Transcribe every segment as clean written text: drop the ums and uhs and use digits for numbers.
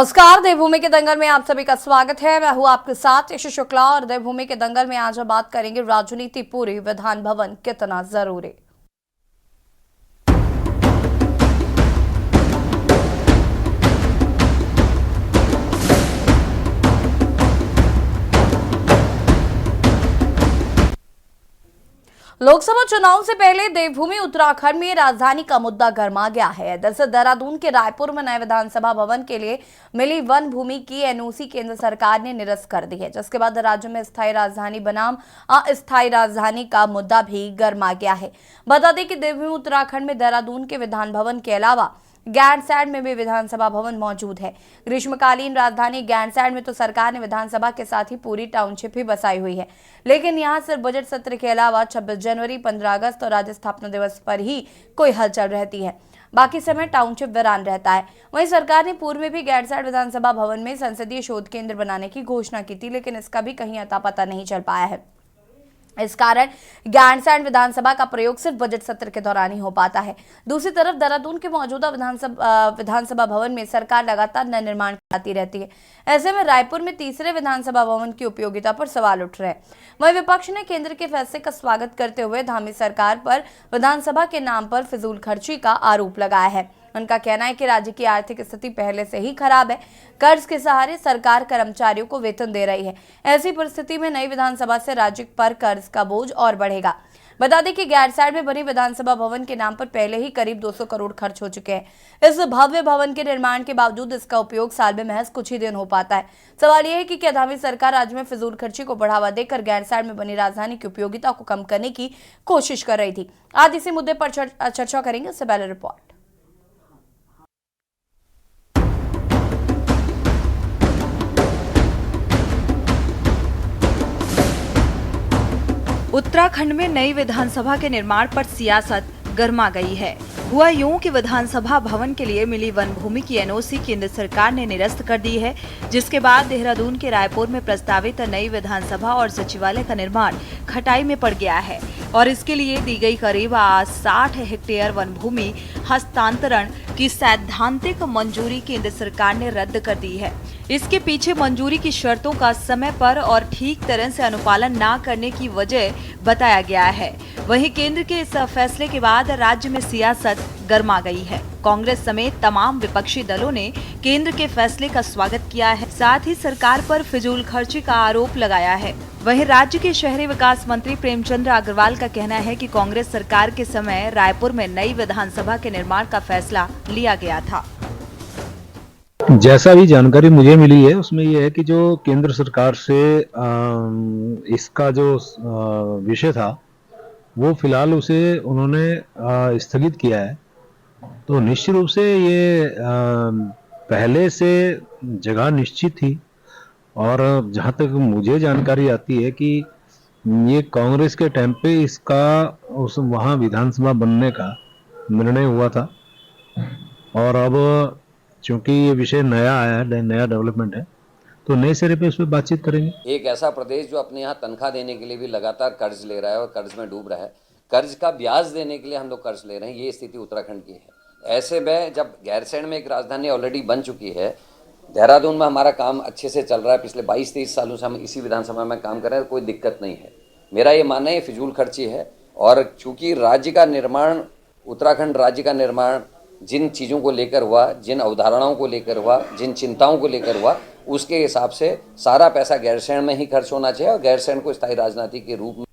नमस्कार, देवभूमि के दंगल में आप सभी का स्वागत है। मैं हूं आपके साथ यश शुक्ला और देवभूमि के दंगल में आज हम बात करेंगे राजनीति पूरी, विधान भवन कितना जरूरी। लोकसभा चुनाव से पहले देवभूमि उत्तराखंड में राजधानी का मुद्दा गर्मा गया है। दरअसल देहरादून के रायपुर में नए विधानसभा भवन के लिए मिली वन भूमि की एनओसी केंद्र सरकार ने निरस्त कर दी है, जिसके बाद राज्य में स्थायी राजधानी बनाम अस्थायी राजधानी का मुद्दा भी गर्मा गया है। बता दें कि देवभूमि उत्तराखंड में देहरादून के विधान भवन के अलावा गैरसैंण में भी विधानसभा भवन मौजूद है। ग्रीष्मकालीन राजधानी गैरसैंण में तो सरकार ने विधानसभा के साथ ही पूरी टाउनशिप भी बसाई हुई है, लेकिन यहां सिर्फ बजट सत्र के अलावा 26 जनवरी, 15 अगस्त और राज्य स्थापना दिवस पर ही कोई हलचल रहती है। बाकी समय टाउनशिप वीरान रहता है। वहीं सरकार ने पूर्व में भी गैरसैंण विधानसभा भवन में संसदीय शोध केंद्र बनाने की घोषणा की थी, लेकिन इसका भी कहीं अता पता नहीं चल पाया है। इस कारण गैरसैंण विधानसभा का प्रयोग सिर्फ बजट सत्र के दौरान ही हो पाता है। दूसरी तरफ देहरादून के मौजूदा विधानसभा भवन में सरकार लगातार नए निर्माण कराती रहती है। ऐसे में रायपुर में तीसरे विधानसभा भवन की उपयोगिता पर सवाल उठ रहे हैं। वहीं विपक्ष ने केंद्र के फैसले का स्वागत करते हुए धामी सरकार पर विधानसभा के नाम पर फिजूल खर्ची का आरोप लगाया है। उनका कहना है कि राज्य की आर्थिक स्थिति पहले से ही खराब है। कर्ज के सहारे सरकार कर्मचारियों को वेतन दे रही है। ऐसी परिस्थिति में नई विधानसभा से राज्य पर कर्ज का बोझ और बढ़ेगा। बता दें कि गैरसैंण में बनी विधानसभा भवन के नाम पर पहले ही करीब 200 करोड़ खर्च हो चुके हैं। इस भव्य भवन के निर्माण के बावजूद इसका उपयोग साल में महज कुछ ही दिन हो पाता है। सवाल यह है कि क्या धामी सरकार राज्य में फिजूल खर्ची को बढ़ावा देकर गैरसैंण में बनी राजधानी की उपयोगिता को कम करने की कोशिश कर रही थी। आज इसी मुद्दे पर चर्चा करेंगे। इससे पहले रिपोर्ट। उत्तराखंड में नई विधानसभा के निर्माण पर सियासत गर्मा गई है। हुआ यूं कि विधानसभा भवन के लिए मिली वन भूमि की एनओसी केंद्र सरकार ने निरस्त कर दी है, जिसके बाद देहरादून के रायपुर में प्रस्तावित नई विधानसभा और सचिवालय का निर्माण खटाई में पड़ गया है और इसके लिए दी गई करीब 60 हेक्टेयर वन भूमि हस्तांतरण की सैद्धांतिक मंजूरी केंद्र सरकार ने रद्द कर दी है। इसके पीछे मंजूरी की शर्तों का समय पर और ठीक तरह से अनुपालन न करने की वजह बताया गया है। वहीं केंद्र के इस फैसले के बाद राज्य में सियासत गर्मा गई है। कांग्रेस समेत तमाम विपक्षी दलों ने केंद्र के फैसले का स्वागत किया है, साथ ही सरकार पर फिजूल खर्ची का आरोप लगाया है। वहीं राज्य के शहरी विकास मंत्री प्रेमचंद्र अग्रवाल का कहना है कि कांग्रेस सरकार के समय रायपुर में नई विधानसभा के निर्माण का फैसला लिया गया था। जैसा भी जानकारी मुझे मिली है उसमें यह है कि जो केंद्र सरकार से इसका जो विषय था वो फिलहाल उसे उन्होंने स्थगित किया है। तो निश्चित रूप से ये पहले से जगह निश्चित थी और जहाँ तक मुझे जानकारी आती है कि ये कांग्रेस के टाइम पे इसका उस वहाँ विधानसभा बनने का निर्णय हुआ था और अब चूंकि ये विषय नया आया है, नया डेवलपमेंट है, तो नए सिरे पे इस पर बातचीत करेंगे। एक ऐसा प्रदेश जो अपने यहाँ तनख्वाह देने के लिए भी लगातार कर्ज ले रहा है और कर्ज में डूब रहा है, कर्ज का ब्याज देने के लिए हम लोग कर्ज ले रहे हैं, ये स्थिति उत्तराखंड की है। ऐसे में जब गैरसैंण में एक राजधानी ऑलरेडी बन चुकी है, देहरादून में हमारा काम अच्छे से चल रहा है, पिछले 22-23 सालों से हम इसी विधानसभा में काम कर रहे हैं, कोई दिक्कत नहीं है। मेरा ये मानना है फिजूल खर्ची है और चूंकि राज्य का निर्माण, उत्तराखंड राज्य का निर्माण जिन चीज़ों को लेकर हुआ, जिन अवधारणाओं को लेकर हुआ, जिन चिंताओं को लेकर हुआ, उसके हिसाब से सारा पैसा गैरसैंण में ही खर्च होना चाहिए और गैरसैंण को स्थायी राजनीति के रूप में।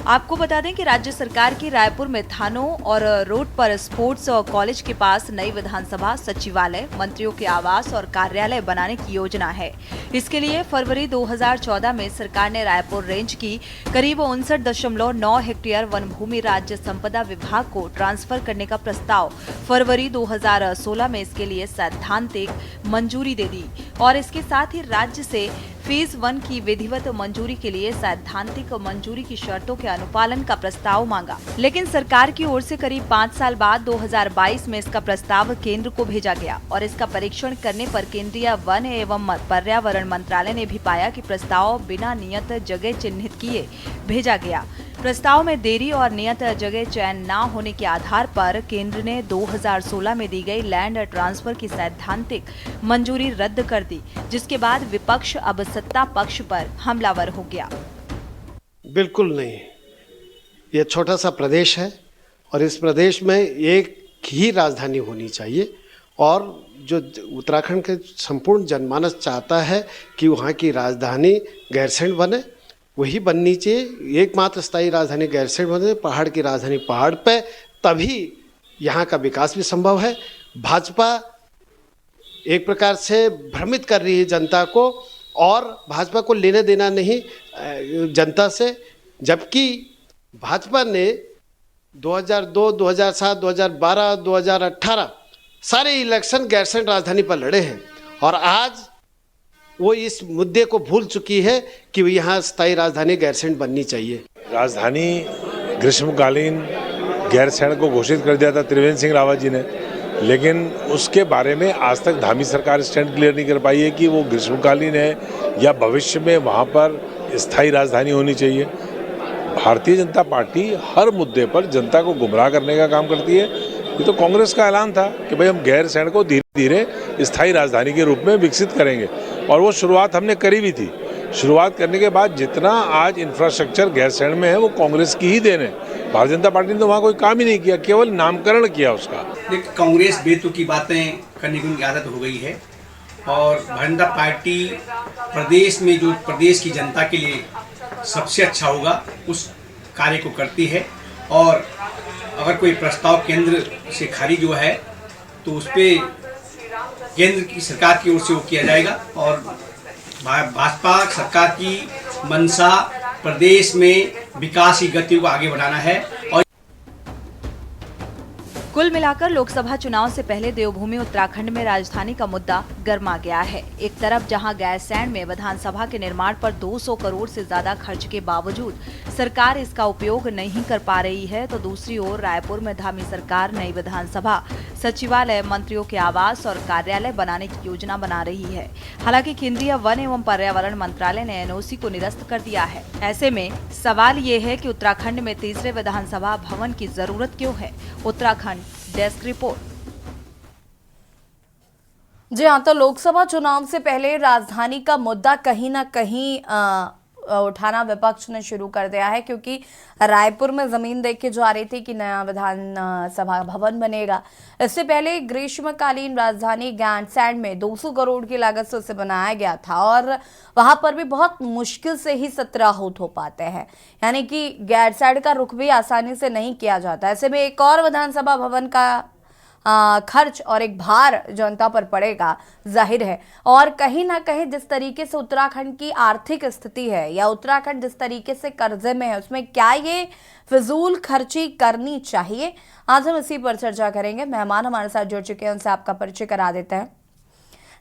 आपको बता दें कि राज्य सरकार की रायपुर में थानों और रोड पर स्पोर्ट्स और कॉलेज के पास नई विधानसभा, सचिवालय, मंत्रियों के आवास और कार्यालय बनाने की योजना है। इसके लिए फरवरी 2014 में सरकार ने रायपुर रेंज की करीब 59.9 हेक्टेयर वन भूमि राज्य संपदा विभाग को ट्रांसफर करने का प्रस्ताव फरवरी 2016 में इसके लिए सैद्धांतिक मंजूरी दे दी और इसके साथ ही राज्य से फेज 1 की विधिवत मंजूरी के लिए सैद्धांतिक मंजूरी की शर्तों के अनुपालन का प्रस्ताव मांगा, लेकिन सरकार की ओर से करीब 5 साल बाद 2022 में इसका प्रस्ताव केंद्र को भेजा गया और इसका परीक्षण करने पर केंद्रीय वन एवं पर्यावरण मंत्रालय ने भी पाया कि प्रस्ताव बिना नियत जगह चिन्हित किए भेजा गया। प्रस्ताव में देरी और नियत जगह चयन न होने के आधार पर केंद्र ने 2016 में दी गई लैंड ट्रांसफर की सैद्धांतिक मंजूरी रद्द कर दी, जिसके बाद विपक्ष अब सत्ता पक्ष पर हमलावर हो गया। बिल्कुल नहीं, ये छोटा सा प्रदेश है और इस प्रदेश में एक ही राजधानी होनी चाहिए और जो उत्तराखंड के संपूर्ण जनमानस चाहता है कि वहाँ की राजधानी गैरसैंण बने, वही बननी चाहिए। एकमात्र स्थायी राजधानी गैरसैंण बने, पहाड़ की राजधानी पहाड़ पे, तभी यहाँ का विकास भी संभव है। भाजपा एक प्रकार से भ्रमित कर रही है जनता को और भाजपा को लेने देना नहीं जनता से, जबकि भाजपा ने 2002, 2007, 2012, 2018 सारे इलेक्शन गैरसैंण राजधानी पर लड़े हैं और आज वो इस मुद्दे को भूल चुकी है कि यहाँ स्थायी राजधानी गैरसैंण बननी चाहिए। राजधानी ग्रीष्मकालीन गैरसैंण को घोषित कर दिया था त्रिवेंद्र सिंह रावत जी ने, लेकिन उसके बारे में आज तक धामी सरकार स्टैंड क्लियर नहीं कर पाई है कि वो ग्रीष्मकालीन है या भविष्य में वहाँ पर स्थायी राजधानी होनी चाहिए। भारतीय जनता पार्टी हर मुद्दे पर जनता को गुमराह करने का काम करती है। ये तो कांग्रेस का ऐलान था कि भाई हम गैरसैंण को धीरे धीरे स्थायी राजधानी के रूप में विकसित करेंगे और वो शुरुआत हमने करी भी थी। शुरुआत करने के बाद जितना आज इंफ्रास्ट्रक्चर गैरसैंण में है वो कांग्रेस की ही देन है। भारतीय जनता पार्टी ने तो वहाँ कोई काम ही नहीं किया, केवल नामकरण किया उसका। कांग्रेस बेतुकी बातें करने की उनकी आदत हो गई है और भारतीय जनता पार्टी प्रदेश में जो प्रदेश की जनता के लिए सबसे अच्छा होगा उस कार्य को करती है और अगर कोई प्रस्ताव केंद्र से खारिज हुआ है तो उस पर केंद्र की सरकार की ओर से वो किया जाएगा और भाजपा सरकार की मंशा प्रदेश में विकास की गति को आगे बढ़ाना है। और कुल मिलाकर लोकसभा चुनाव से पहले देवभूमि उत्तराखंड में राजधानी का मुद्दा गर्मा गया है। एक तरफ जहां गैरसैंण में विधानसभा के निर्माण पर 200 करोड़ से ज्यादा खर्च के बावजूद सरकार इसका उपयोग नहीं कर पा रही है, तो दूसरी ओर रायपुर में धामी सरकार नई विधानसभा, सचिवालय, मंत्रियों के आवास और कार्यालय बनाने की योजना बना रही है। हालांकि केंद्रीय वन एवं पर्यावरण मंत्रालय ने एनओसी को निरस्त कर दिया है। ऐसे में सवाल ये है कि उत्तराखंड में तीसरे विधानसभा भवन की जरूरत क्यों है। Uttarakhand desk report. जी हाँ, तो लोकसभा चुनाव से पहले राजधानी का मुद्दा कहीं ना कहीं उठाना विपक्ष ने शुरू कर दिया है, क्योंकि रायपुर में जमीन देख के जो आ रही थी कि नया विधानसभा भवन बनेगा। इससे पहले ग्रीष्मकालीन राजधानी गैरसैंण में 200 करोड़ की लागत से उसे बनाया गया था और वहां पर भी बहुत मुश्किल से ही 17 आहूत हो पाते हैं, यानी कि गैरसैंण का रुख भी आसानी से नहीं किया जाता। ऐसे में एक और विधानसभा भवन का खर्च और एक भार जनता पर पड़ेगा, जाहिर है। और कहीं ना कहीं जिस तरीके से उत्तराखंड की आर्थिक स्थिति है या उत्तराखंड जिस तरीके से कर्जे में है, उसमें क्या ये फिजूल खर्ची करनी चाहिए, आज हम इसी पर चर्चा करेंगे। मेहमान हमारे साथ जुड़ चुके हैं, उनसे आपका परिचय करा देते हैं।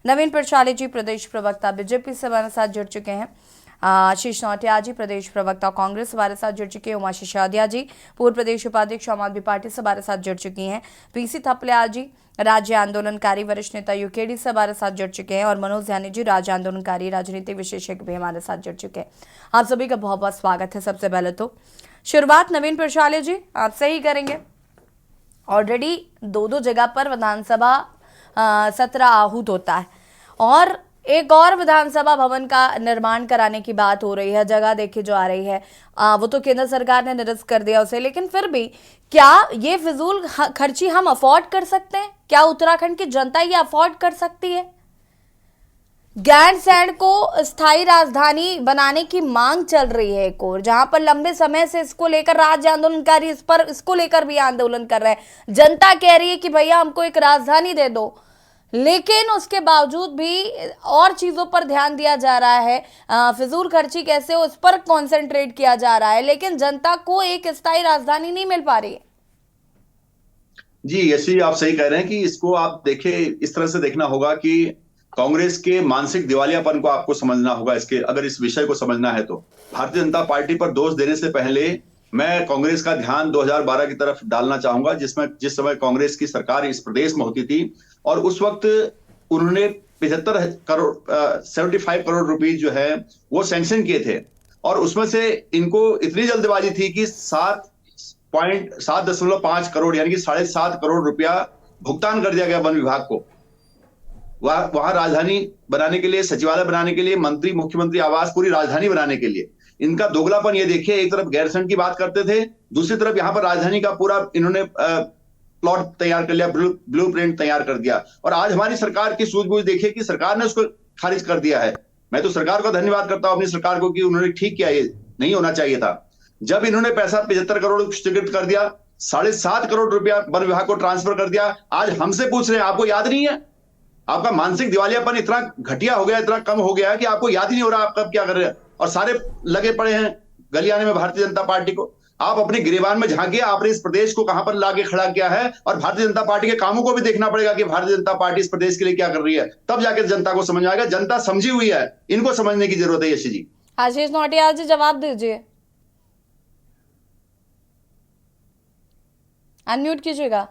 नवीन प्रशाले जी प्रदेश प्रवक्ता बीजेपी से हमारे साथ जुड़ चुके हैं। आशीष नौटियाल जी प्रदेश प्रवक्ता कांग्रेस हमारे साथ जुड़ चुके हैं। उमाशी सिसोदिया जी पूर्व प्रदेश उपाध्यक्ष आम आदमी पार्टी से हमारे साथ जुड़ चुकी हैं। पीसी थपलियाल जी राज्य आंदोलनकारी वरिष्ठ नेता यूकेडी से हमारे साथ जुड़ चुके हैं और मनोज यानी जी राज्य आंदोलनकारी राजनीति विशेषज्ञ भी हमारे साथ जुड़ चुके हैं। आप सभी का बहुत बहुत स्वागत है। सबसे पहले तो शुरुआत नवीन प्रशाले जी आपसे ही करेंगे। ऑलरेडी दो जगह पर विधानसभा 17 आहूत होता है और एक और विधानसभा भवन का निर्माण कराने की बात हो रही है, जगह देखी जो आ रही है। वो तो केंद्र सरकार ने निरस्त कर दिया उसे, लेकिन फिर भी क्या ये फिजूल खर्ची हम अफोर्ड कर सकते हैं? क्या उत्तराखंड की जनता ये अफोर्ड कर सकती है? गैरसैंण को स्थायी राजधानी बनाने की मांग चल रही है एक और, जहां पर लंबे समय से इसको लेकर राज्य आंदोलनकारी इसको लेकर भी आंदोलन कर रहे हैं। जनता कह रही है कि भैया हमको एक राजधानी दे दो, लेकिन उसके बावजूद भी और चीजों पर ध्यान दिया जा रहा है, फिजूल खर्ची कैसे हो उस पर कंसंट्रेट किया जा रहा है, लेकिन जनता को एक स्थायी राजधानी नहीं मिल पा रही है। जी यशी आप सही कह रहे हैं कि इसको आप देखें, इस तरह से देखना होगा कि कांग्रेस के मानसिक दिवालियापन को आपको समझना होगा। इसके अगर इस विषय को समझना है तो भारतीय जनता पार्टी पर दोष देने से पहले मैं कांग्रेस का ध्यान 2012 की तरफ डालना चाहूंगा, जिस समय कांग्रेस की सरकार इस प्रदेश में होती थी और उस वक्त उन्होंने 75 करोड़ 75 करोड़ रुपए जो है वो सैंक्शन किए थे और उसमें से इनको इतनी जल्दबाजी थी कि 7.5 करोड़ यानी कि 7.5 करोड़ रुपया भुगतान कर दिया गया वन विभाग को। वहां राजधानी बनाने के लिए, सचिवालय बनाने के लिए, मंत्री मुख्यमंत्री आवास, पूरी राजधानी बनाने के लिए। इनका दोगलापन ये देखिए, एक तरफ गैरसैंण की बात करते थे, दूसरी तरफ यहां पर राजधानी का पूरा इन्होंने प्लॉट तैयार कर लिया, ब्लूप्रिंट तैयार कर दिया। और आज हमारी सरकार की सूझबूझ देखिए कि सरकार ने उसको खारिज कर दिया है। मैं तो सरकार का धन्यवाद करता हूं अपनी सरकार को कि उन्होंने ठीक किया, ये नहीं होना चाहिए था। जब इन्होंने पैसा 75 करोड़ स्वीकृत कर दिया, 7.5 करोड़ रुपया वन विभाग को ट्रांसफर कर दिया, आज हमसे पूछ रहे हैं आपको याद नहीं है? आपका मानसिक दिवालियापन इतना घटिया हो गया, इतना कम हो गया कि आपको याद ही नहीं हो रहा आप कब क्या कर रहे हैं, और सारे लगे पड़े हैं गलियाने में भारतीय जनता पार्टी को। आप अपने गिरेबान में झांकिए, आपने इस प्रदेश को कहां पर लाके खड़ा किया है, और भारतीय जनता पार्टी के कामों को भी देखना पड़ेगा कि भारतीय जनता पार्टी इस प्रदेश के लिए क्या कर रही है, तब जाके जनता को समझ आएगा। जनता समझी हुई है, इनको समझने की जरूरत है। यशी जी, आशीष नौटियाल जी जवाब दीजिए, अनम्यूट कीजिएगा।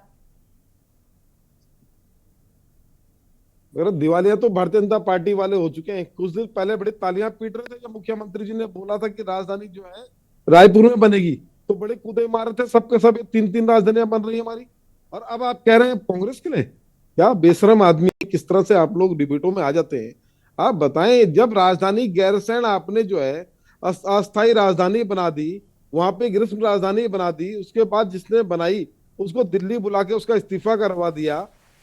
अगर दिवालिया तो भारतीय जनता पार्टी वाले हो चुके हैं। कुछ दिन पहले बड़ी तालियां पीट रहे थे जब मुख्यमंत्री जी ने बोला था कि राजधानी जो है रायपुर में बनेगी, तो बड़े कूदे मारे थे सबके सब, 3-3 राजधानियां बन रही है हमारी। और अब आप कह रहे हैं कांग्रेस के लिए? क्या बेशरम आदमी, किस तरह से आप लोग डिबेटों में आ जाते हैं। आप बताएं, जब राजधानी गैरसैंण आपने जो है अस्थायी राजधानी बना दी, वहां पे ग्रीष्म राजधानी बना दी, उसके बाद जिसने बनाई उसको दिल्ली बुला के उसका इस्तीफा करवा दिया,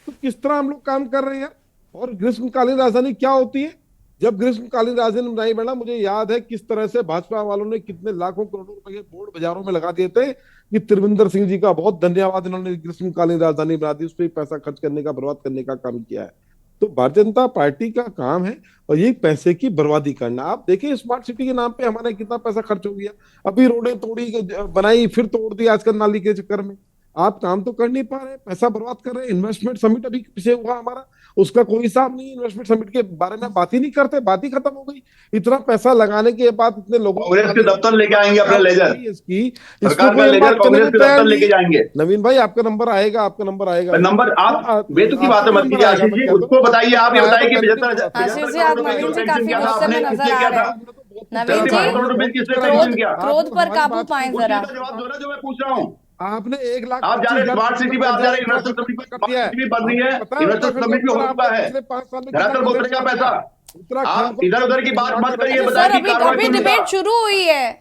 तो किस तरह हम लोग काम कर रहे हैं। और ग्रीष्मकालीन राजधानी क्या होती है? जब ग्रीष्मकालीन राजधानी नहीं बना, मुझे याद है किस तरह से भाजपा वालों ने कितने लाखों करोड़ों रुपए के बोर्ड बाजारों में लगा दिए थे कि त्रिवेंद्र सिंह जी का बहुत धन्यवाद, इन्होंने ग्रीष्मकालीन राजधानी बना दी, उस पर पैसा खर्च करने का, बर्बाद करने का काम किया है। तो भारतीय जनता पार्टी का काम है और ये पैसे की बर्बादी करना। आप देखिए स्मार्ट सिटी के नाम पे हमारे कितना पैसा खर्च हो गया, अभी रोडें तोड़ी बनाई फिर तोड़ दी आजकल नाली के चक्कर में। आप काम तो कर नहीं पा रहे, पैसा बर्बाद कर रहे हैं। इन्वेस्टमेंट समिट अभी पीछे हुआ हमारा, उसका कोई हिसाब नहीं। इन्वेस्टमेंट समिट के बारे में बात ही नहीं करते, बात ही खत्म हो गई। इतना पैसा लगाने के बाद इतने लोगों कांग्रेस के दफ्तर लेके आएंगे अपना लेजर, इसकी सरकार का लेजर कांग्रेस के दफ्तर लेके जाएंगे। नवीन भाई आपका नंबर आएगा, आपका नंबर आएगा। नंबर आप बेतुकी बातें मत कीजिए आशीष जी, उसको बताइए। आप ये बताइए कि 75 आशीष जी, आप नवीन जी काफी गुस्से में नजर आ रहे हैं। नवीन जी, क्रोध पर काबू पाएं जरा। जवाब दो ना जो मैं पूछ रहा हूँ। आपने 1 लाख आप जा रहे स्मार्ट सिटी पे, आप जा रहे इन्वेस्टर समिट भी बन रही है, इन्वेस्टर समिट भी हो चुका है, धरातल बोतल का पैसा। आप इधर उधर की बात मत करिए, सर अभी डिबेट शुरू हुई है,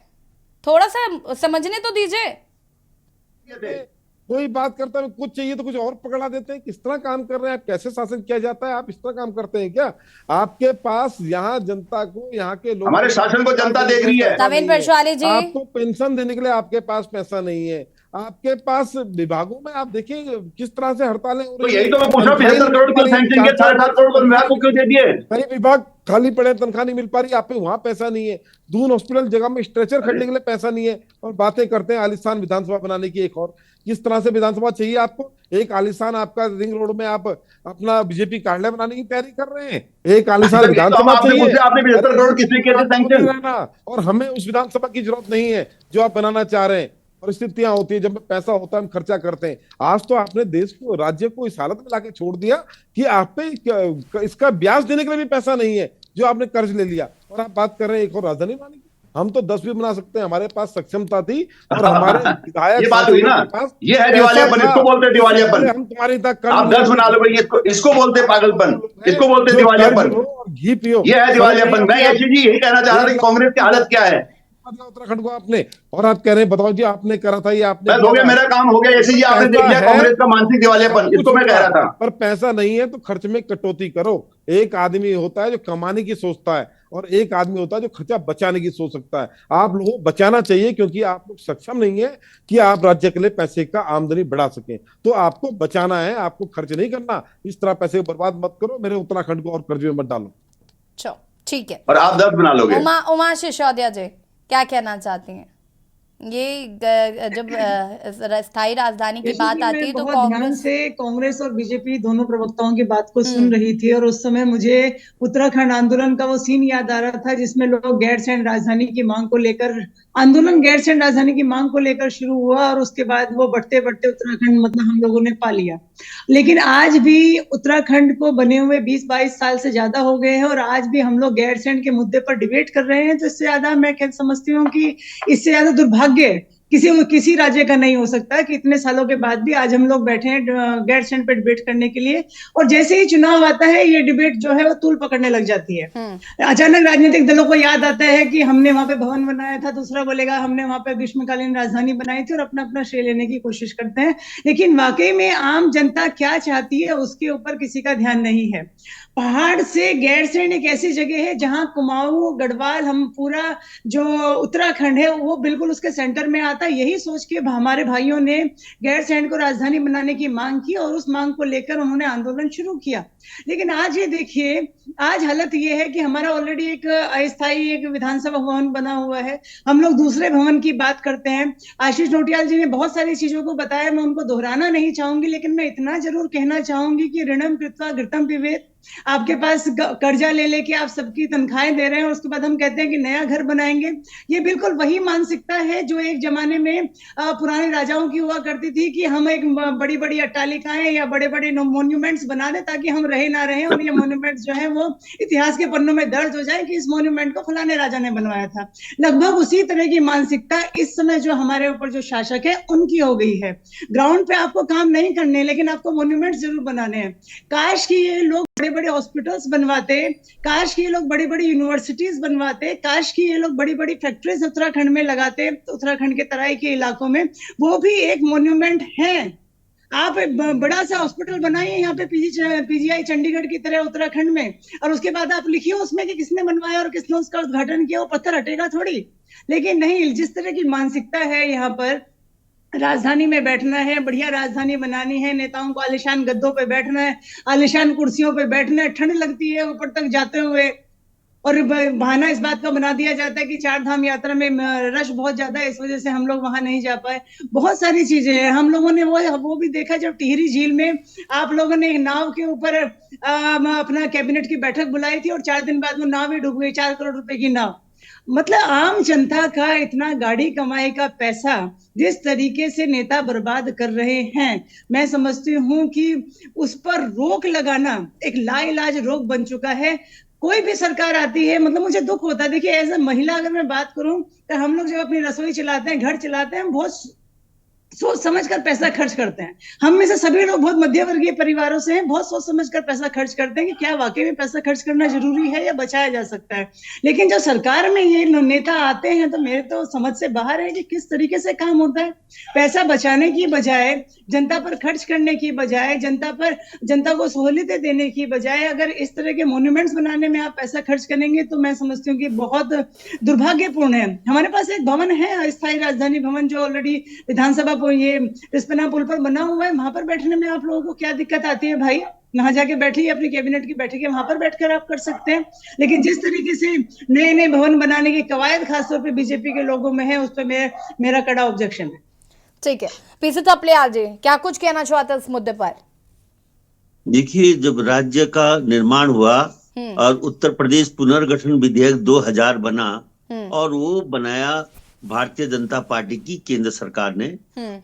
थोड़ा सा समझने तो दीजिए। कोई बात करता है, कुछ चाहिए तो कुछ और पकड़ा देते हैं। किस तरह काम कर रहे हैं आप? कैसे शासन किया जाता है? आप इस तरह काम करते हैं क्या? आपके पास यहाँ जनता को, यहाँ के लोग, हमारे शासन को जनता देख रही है। नवीन परशुआली जी, आपको पेंशन देने के लिए आपके पास पैसा नहीं है। आपके पास विभागों में आप देखिए किस तरह से हड़तालें हो तो रही यही तो मैं पूछ रहा हूँ, 75 करोड़ क्यों सैंक्शन किए, 7.5 करोड़ को विभाग को क्यों दे दिए? कई विभाग खाली पड़े, तनख्वाह नहीं मिल पा रही, आप पे वहां पैसा नहीं है। दून हॉस्पिटल जगह में स्ट्रेचर खरीदने के लिए पैसा नहीं है, और बातें करते हैं आलिशान विधानसभा बनाने की। एक और किस तरह से विधानसभा चाहिए आपको? एक आलिशान आपका रिंग रोड में आप अपना बीजेपी कार्यालय बनाने की तैयारी कर रहे हैं। एक आलिशान विधानसभा चाहिए, आपने 75 करोड़ किसने किए थे सैंक्शन? और हमें उस विधानसभा की जरूरत नहीं है जो आप बनाना चाह रहे हैं। परिस्थितियां होती है, जब पैसा होता है हम खर्चा करते हैं। आज तो आपने देश को, राज्य को इस हालत में लाके छोड़ दिया कि आप पे इसका ब्याज देने के लिए भी पैसा नहीं है जो आपने कर्ज ले लिया, और आप बात कर रहे हैं एक और राजधानी बनाने की। हम तो 10 भी बना सकते हैं, हमारे पास सक्षमता थी और हमारे विधायक, ये बात हुई ना, ये है दिवालियापन, इसको बोलते हैं दिवालियापन। हम तुम्हारी आप 10 बना लो भाई, इसको बोलते हैं पागलपन, इसको बोलते हैं दिवालियापन, घी पियो, ये है दिवालियापन। मैं यशी जी यही कहना चाह रहा था कि कांग्रेस की हालत क्या है। उत्तराखंड को आपने, और आप कह रहे हैं बताओ जी आपने करा था, ये आपने हो गया, मेरा काम हो गया। ऐसे जी आपने देख लिया कांग्रेस का मानसिक दिवालियापन, इसको मैं कह रहा था। पर पैसा नहीं है तो खर्च में कटौती करो। एक आदमी होता है जो कमाने की सोचता है, और एक आदमी होता है जो खर्चा बचाने की सोच सकता है। आप लोगों को बचाना चाहिए, क्योंकि आप लोग सक्षम नहीं है कि आप राज्य के लिए पैसे का आमदनी बढ़ा सकें। तो आपको बचाना है, आपको खर्च नहीं करना। इस तरह पैसे बर्बाद मत करो, मेरे उत्तराखंड को और कर्ज में मत डालो। चलो ठीक है, और आप 10 बना लोगे। उमा सिसोदिया जी क्या कहना चाहती हैं? ये जब स्थायी राजधानी की जैसे बात कि आती मैं है तो बहुत ध्यान कांग्रेस। से कांग्रेस और बीजेपी दोनों प्रवक्ताओं की बात को सुन रही थी और उस समय मुझे उत्तराखंड आंदोलन का वो सीन याद आ रहा था जिसमें लोग गैरसैंण राजधानी की मांग को लेकर आंदोलन गैरसैंण राजधानी की मांग को लेकर शुरू हुआ और उसके बाद वो बढ़ते बढ़ते उत्तराखंड मतलब हम लोगों ने पा लिया। लेकिन आज भी उत्तराखंड को बने हुए 20-22 साल से ज्यादा हो गए हैं और आज भी हम लोग गैरसैंण के मुद्दे पर डिबेट कर रहे हैं, तो इससे ज्यादा मैं क्या समझती हूँ कि इससे ज्यादा दुर्भाग्य किसी राज्य का नहीं हो सकता कि इतने सालों के बाद भी आज हम लोग बैठे हैं गैरसैंण पे डिबेट करने के लिए। और जैसे ही चुनाव आता है ये डिबेट जो है वो तूल पकड़ने लग जाती है। अचानक राजनीतिक दलों को याद आता है कि हमने वहां पे भवन बनाया था, दूसरा बोलेगा हमने वहां पे ग्रीष्मकालीन राजधानी बनाई थी और अपना अपना श्रेय लेने की कोशिश करते हैं। लेकिन वाकई में आम जनता क्या चाहती है उसके ऊपर किसी का ध्यान नहीं है। पहाड़ से गैरसैंण एक ऐसी जगह है जहां कुमाऊं गढ़वाल हम पूरा जो उत्तराखंड है वो बिल्कुल उसके सेंटर में आता है। यही सोच के हमारे भाइयों ने गैरसैंण को राजधानी बनाने की मांग की और उस मांग को लेकर उन्होंने आंदोलन शुरू किया। लेकिन आज ये देखिए, आज हालत ये है कि हमारा ऑलरेडी एक अस्थायी एक विधानसभा भवन बना हुआ है, हम लोग दूसरे भवन की बात करते हैं। आशीष नोटियाल जी ने बहुत सारी चीजों को बताया, मैं उनको दोहराना नहीं चाहूंगी, लेकिन मैं इतना जरूर कहना चाहूंगी कि ऋणम कृत्वा घृतम पिबेत। आपके पास कर्जा ले लेके आप सबकी तनख्वाहें दे रहे हैं और उसके बाद हम कहते हैं कि नया घर बनाएंगे। ये बिल्कुल वही मानसिकता है जो एक जमाने में पुराने राजाओं की हुआ करती थी कि हम एक बड़ी बड़ी अट्टालिकाएं या बड़े बड़े मॉन्यूमेंट्स बना दें ताकि हम रहे ना रहे और ये मॉन्यूमेंट्स जो है वो इतिहास के पन्नों में दर्ज हो जाए कि इस मॉन्यूमेंट को फलाने राजा ने बनवाया था। लगभग उसी तरह की मानसिकता इस समय जो हमारे ऊपर जो शासक है उनकी हो गई है। ग्राउंड पे आपको काम नहीं करने, लेकिन आपको मॉन्यूमेंट जरूर बनाने हैं। काश कि ये लोग बड़े बड़े हॉस्पिटल्स बनवाते, काश कि ये लोग बड़ी बड़ी यूनिवर्सिटीज बनवाते, काश कि ये लोग बड़ी बड़ी फैक्ट्रीज उत्तराखंड में लगाते, उत्तराखंड के तराई के इलाकों में। वो भी एक मॉन्यूमेंट है। आप एक बड़ा सा हॉस्पिटल बनाइए यहाँ पे पीजीआई चंडीगढ़ की तरह उत्तराखंड में, और उसके बाद आप लिखिए उसमें कि किसने बनवाया और किसने उसका उद्घाटन किया, वो पत्थर हटेगा थोड़ी। लेकिन नहीं, जिस तरह की मानसिकता है यहाँ पर, राजधानी में बैठना है, बढ़िया राजधानी बनानी है, नेताओं को आलिशान गद्दों पे बैठना है, आलिशान कुर्सियों पे बैठना है, ठंड लगती है ऊपर तक जाते हुए, और बहाना इस बात का बना दिया जाता है कि 4 धाम यात्रा में रश बहुत ज्यादा है, इस वजह से हम लोग वहां नहीं जा पाए। बहुत सारी चीजें हैं। हम लोगों ने वो भी देखा जब टिहरी झील में आप लोगों ने एक नाव के ऊपर अपना कैबिनेट की बैठक बुलाई थी और 4 दिन बाद वो नाव ही डूब गई, 4 करोड़ रुपए की नाव। मतलब आम जनता का इतना गाड़ी कमाई का पैसा जिस तरीके से नेता बर्बाद कर रहे हैं, मैं समझती हूँ कि उस पर रोक लगाना एक लाइलाज रोग बन चुका है। कोई भी सरकार आती है, मतलब मुझे दुख होता है। देखिए, एज ए महिला अगर मैं बात करूं तो हम लोग जब अपनी रसोई चलाते हैं, घर चलाते हैं, बहुत सोच समझ कर पैसा खर्च करते हैं। हम में से सभी लोग बहुत मध्य वर्गीय परिवारों से हैं, बहुत सोच समझ कर पैसा खर्च करते हैं कि क्या वाकई में पैसा खर्च करना जरूरी है या बचाया जा सकता है। लेकिन जब सरकार में ये नेता आते हैं तो मेरे तो समझ से बाहर है कि किस तरीके से काम होता है। पैसा बचाने की बजाय, जनता पर खर्च करने की बजाय, जनता को सहूलियतें देने की बजाय अगर इस तरह के मॉन्यूमेंट्स बनाने में आप पैसा खर्च करेंगे तो मैं समझती हूँ कि बहुत दुर्भाग्यपूर्ण है। हमारे पास एक भवन है, अस्थायी राजधानी भवन, जो ऑलरेडी विधानसभा ये रिस्पना पुल पर बना हुआ है। वहां पर बैठने में आप लोगों को क्या दिक्कत आती है भाई? वहां जाके बैठिए, अपनी कैबिनेट की बैठक है वहां पर बैठकर आप कर सकते हैं। लेकिन जिस तरीके से नए नए भवन बनाने की कवायद खासतौर पे बीजेपी के लोगों में है, उस पर मेरा कड़ा ऑब्जेक्शन है। ठीक है, पीसी थपलियाल जी क्या कुछ कहना चाहते हैं इस मुद्दे पर? देखिए, जब राज्य का निर्माण हुआ और उत्तर प्रदेश पुनर्गठन विधेयक 2000 बना और वो बनाया भारतीय जनता पार्टी की केंद्र सरकार ने,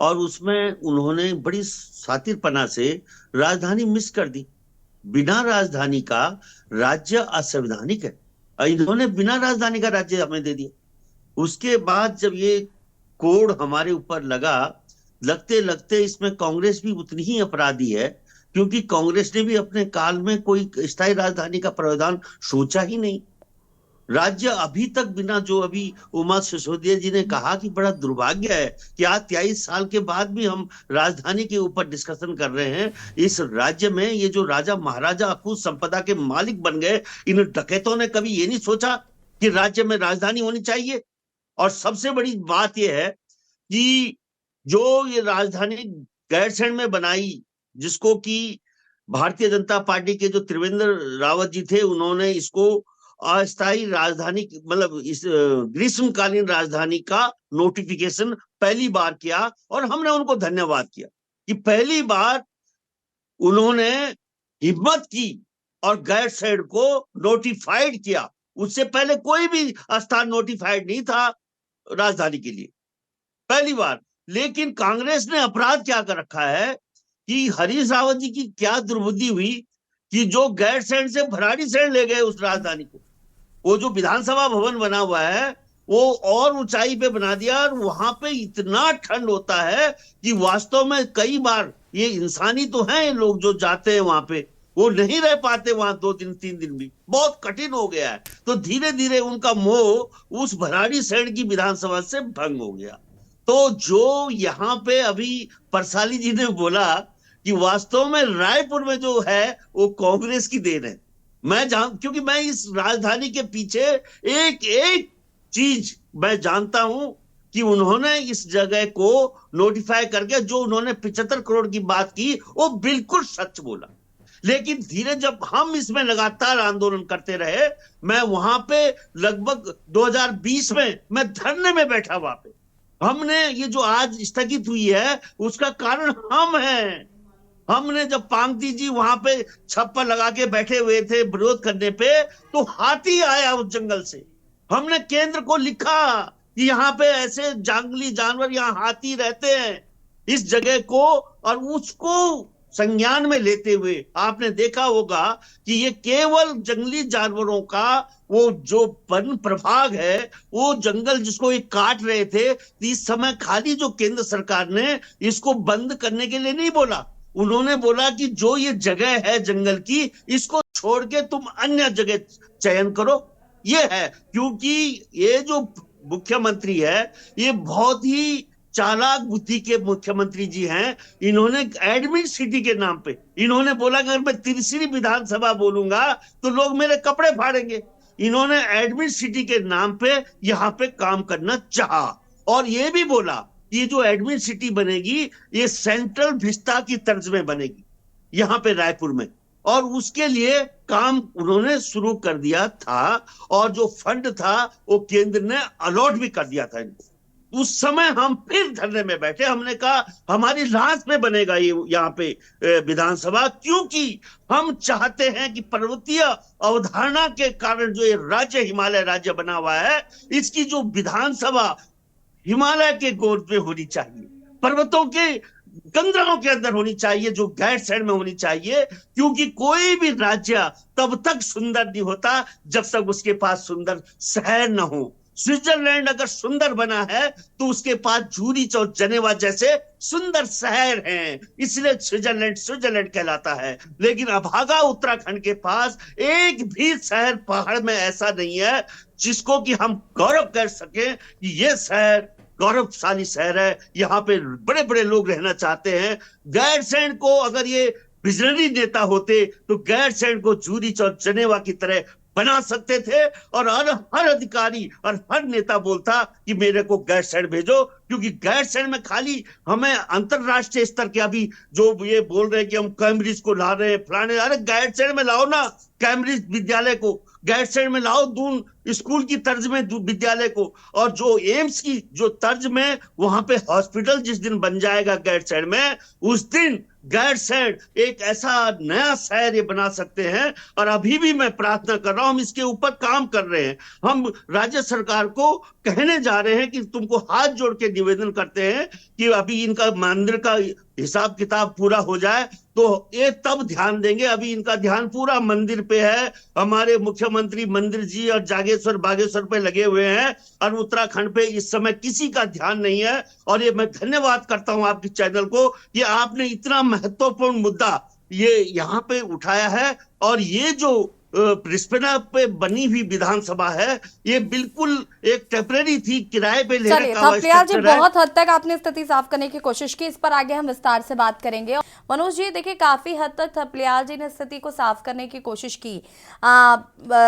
और उसमें उन्होंने बड़ी सातिरपना से राजधानी मिस कर दी। बिना राजधानी का राज्य असंवैधानिक है। इन्होंने बिना राजधानी का राज्य हमें दे दिया। उसके बाद जब ये कोड हमारे ऊपर लगा, लगते लगते इसमें कांग्रेस भी उतनी ही अपराधी है, क्योंकि कांग्रेस ने भी अपने काल में कोई स्थायी राजधानी का प्रावधान सोचा ही नहीं। राज्य अभी तक बिना, जो अभी उमा सिसोदिया जी ने कहा कि बड़ा दुर्भाग्य है कि आज 23 साल के बाद भी हम राजधानी के ऊपर डिस्कशन कर रहे हैं। इस राज्य में ये जो राजा महाराजा अकूत संपदा के मालिक बन गए, इन डकैतों ने कभी ये नहीं सोचा कि राज्य में राजधानी होनी चाहिए। और सबसे बड़ी बात यह है कि जो ये राजधानी गैरसैंण में बनाई, जिसको कि भारतीय जनता पार्टी के जो त्रिवेंद्र रावत जी थे, उन्होंने इसको अस्थायी राजधानी मतलब इस ग्रीष्मकालीन राजधानी का नोटिफिकेशन पहली बार किया और हमने उनको धन्यवाद किया कि पहली बार उन्होंने हिम्मत की और गैरसैंण को नोटिफाइड किया। उससे पहले कोई भी स्थान नोटिफाइड नहीं था राजधानी के लिए, पहली बार। लेकिन कांग्रेस ने अपराध क्या कर रखा है कि हरीश रावत जी की क्या दुर्बुद्धि हुई कि जो गैरसैंण से भराड़ीसैंण ले गए उस राजधानी को। वो जो विधानसभा भवन बना हुआ है वो और ऊंचाई पे बना दिया और वहां पे इतना ठंड होता है कि वास्तव में कई बार ये इंसानी तो हैं लोग जो जाते हैं वहां पे, वो नहीं रह पाते वहां 2 दिन 3 दिन भी, बहुत कठिन हो गया है। तो धीरे धीरे उनका मोह उस भराड़ीसैंण की विधानसभा से भंग हो गया। तो जो यहाँ पे अभी परसाली जी ने बोला कि वास्तव में रायपुर में जो है वो कांग्रेस की देन है, क्योंकि मैं इस राजधानी के पीछे एक एक चीज मैं जानता हूं कि उन्होंने इस जगह को नोटिफाई करके जो उन्होंने 75 करोड़ की बात की वो बिल्कुल सच बोला। लेकिन धीरे जब हम इसमें लगातार आंदोलन करते रहे, मैं वहां पे लगभग 2020 में मैं धरने में बैठा वहां पे, हमने ये जो आज स्थगित हुई है उसका कारण हम हैं। हमने जब पांगती जी वहां पे छप्पर लगा के बैठे हुए थे विरोध करने पे, तो हाथी आया उस जंगल से। हमने केंद्र को लिखा कि यहाँ पे ऐसे जंगली जानवर, यहाँ हाथी रहते हैं इस जगह को, और उसको संज्ञान में लेते हुए आपने देखा होगा कि ये केवल जंगली जानवरों का वो जो वन प्रभाग है, वो जंगल जिसको ये काट रहे थे, इस समय खाली जो केंद्र सरकार ने इसको बंद करने के लिए नहीं बोला, उन्होंने बोला कि जो ये जगह है जंगल की, इसको छोड़ के तुम अन्य जगह चयन करो। ये है क्योंकि ये जो मुख्यमंत्री है ये बहुत ही चालाक बुद्धि के मुख्यमंत्री जी हैं। इन्होंने एडमिन सिटी के नाम पे इन्होंने बोला कि अगर मैं तीसरी विधानसभा बोलूंगा तो लोग मेरे कपड़े फाड़ेंगे। इन्होंने एडमिन सिटी के नाम पे यहाँ पे काम करना चाहा और ये भी बोला ये जो एडमिन सिटी बनेगी ये सेंट्रल विस्ता की तर्ज में बनेगी यहाँ पे रायपुर में, और उसके लिए काम उन्होंने शुरू कर दिया था और जो फंड था वो केंद्र ने अलॉट भी कर दिया था इनको। उस समय हम फिर धरने में बैठे, हमने कहा हमारी लाश पे बनेगा ये यहाँ पे विधानसभा, क्योंकि हम चाहते हैं कि पर्वतीय अवधारणा के कारण जो ये राज्य हिमालय राज्य बना हुआ है, इसकी जो विधानसभा हिमालय के गोद में होनी चाहिए, पर्वतों के कंदरों के अंदर होनी चाहिए, जो गैरसैंण में होनी चाहिए, क्योंकि कोई भी राज्य तब तक सुंदर नहीं होता जब तक उसके पास सुंदर शहर न हो। स्विट्जरलैंड अगर सुंदर बना है तो उसके पास जूरिच और जनेवा जैसे सुंदर शहर हैं, इसलिए स्विट्जरलैंड कहलाता है। लेकिन अभागा उत्तराखंड के पास एक भी शहर पहाड़ में ऐसा नहीं है जिसको कि हम गौरव कर सके कि ये शहर गौरवशाली शहर है, यहाँ पे बड़े बड़े लोग रहना चाहते हैं। गैरसैंण को अगर ये विजनरी नेता होते तो गैरसैंण को जूरिच और जनेवा की तरह बना सकते थे और हर अधिकारी और हर नेता बोलता कि मेरे को गैरसैंण भेजो, क्योंकि गैरसैंण में खाली हमें अंतरराष्ट्रीय स्तर के अभी जो ये बोल रहे हैं कि हम कैम्ब्रिज को ला रहे हैं फलाने, अरे गैरसैंण में लाओ ना कैम्ब्रिज विद्यालय को, गैरसैंण में लाओ दून स्कूल की तर्ज में विद्यालय को, और जो एम्स की जो तर्ज में वहां पे हॉस्पिटल जिस दिन बन जाएगा गैरसैंण में, उस दिन गैरसैंण एक ऐसा नया शहर ये बना सकते हैं। और अभी भी मैं प्रार्थना कर रहा हूं, हम इसके ऊपर काम कर रहे हैं, हम राज्य सरकार को कहने जा रहे हैं कि तुमको हाथ जोड़ के निवेदन करते हैं कि अभी इनका मंदिर का हिसाब किताब पूरा हो जाए तो ये तब ध्यान देंगे। अभी इनका ध्यान पूरा मंदिर पे है, हमारे मुख्यमंत्री मंदिर जी और जागेश्वर बागेश्वर पे लगे हुए हैं और उत्तराखंड पे इस समय किसी का ध्यान नहीं है। और ये मैं धन्यवाद करता हूं आपके चैनल को कि आपने इतना महत्वपूर्ण मुद्दा ये यहाँ पे उठाया है, और ये जो रिस्पना पे बनी हुई विधानसभा है ये बिल्कुल एक टेम्परेरी थी, किराए पे लेने का थपलियाल जी बहुत हद तक आपने स्थिति साफ करने की कोशिश की, इस पर आगे हम विस्तार से बात करेंगे। मनोज जी देखिए काफी हद तक थपलियाल जी ने स्थिति को साफ करने की कोशिश की।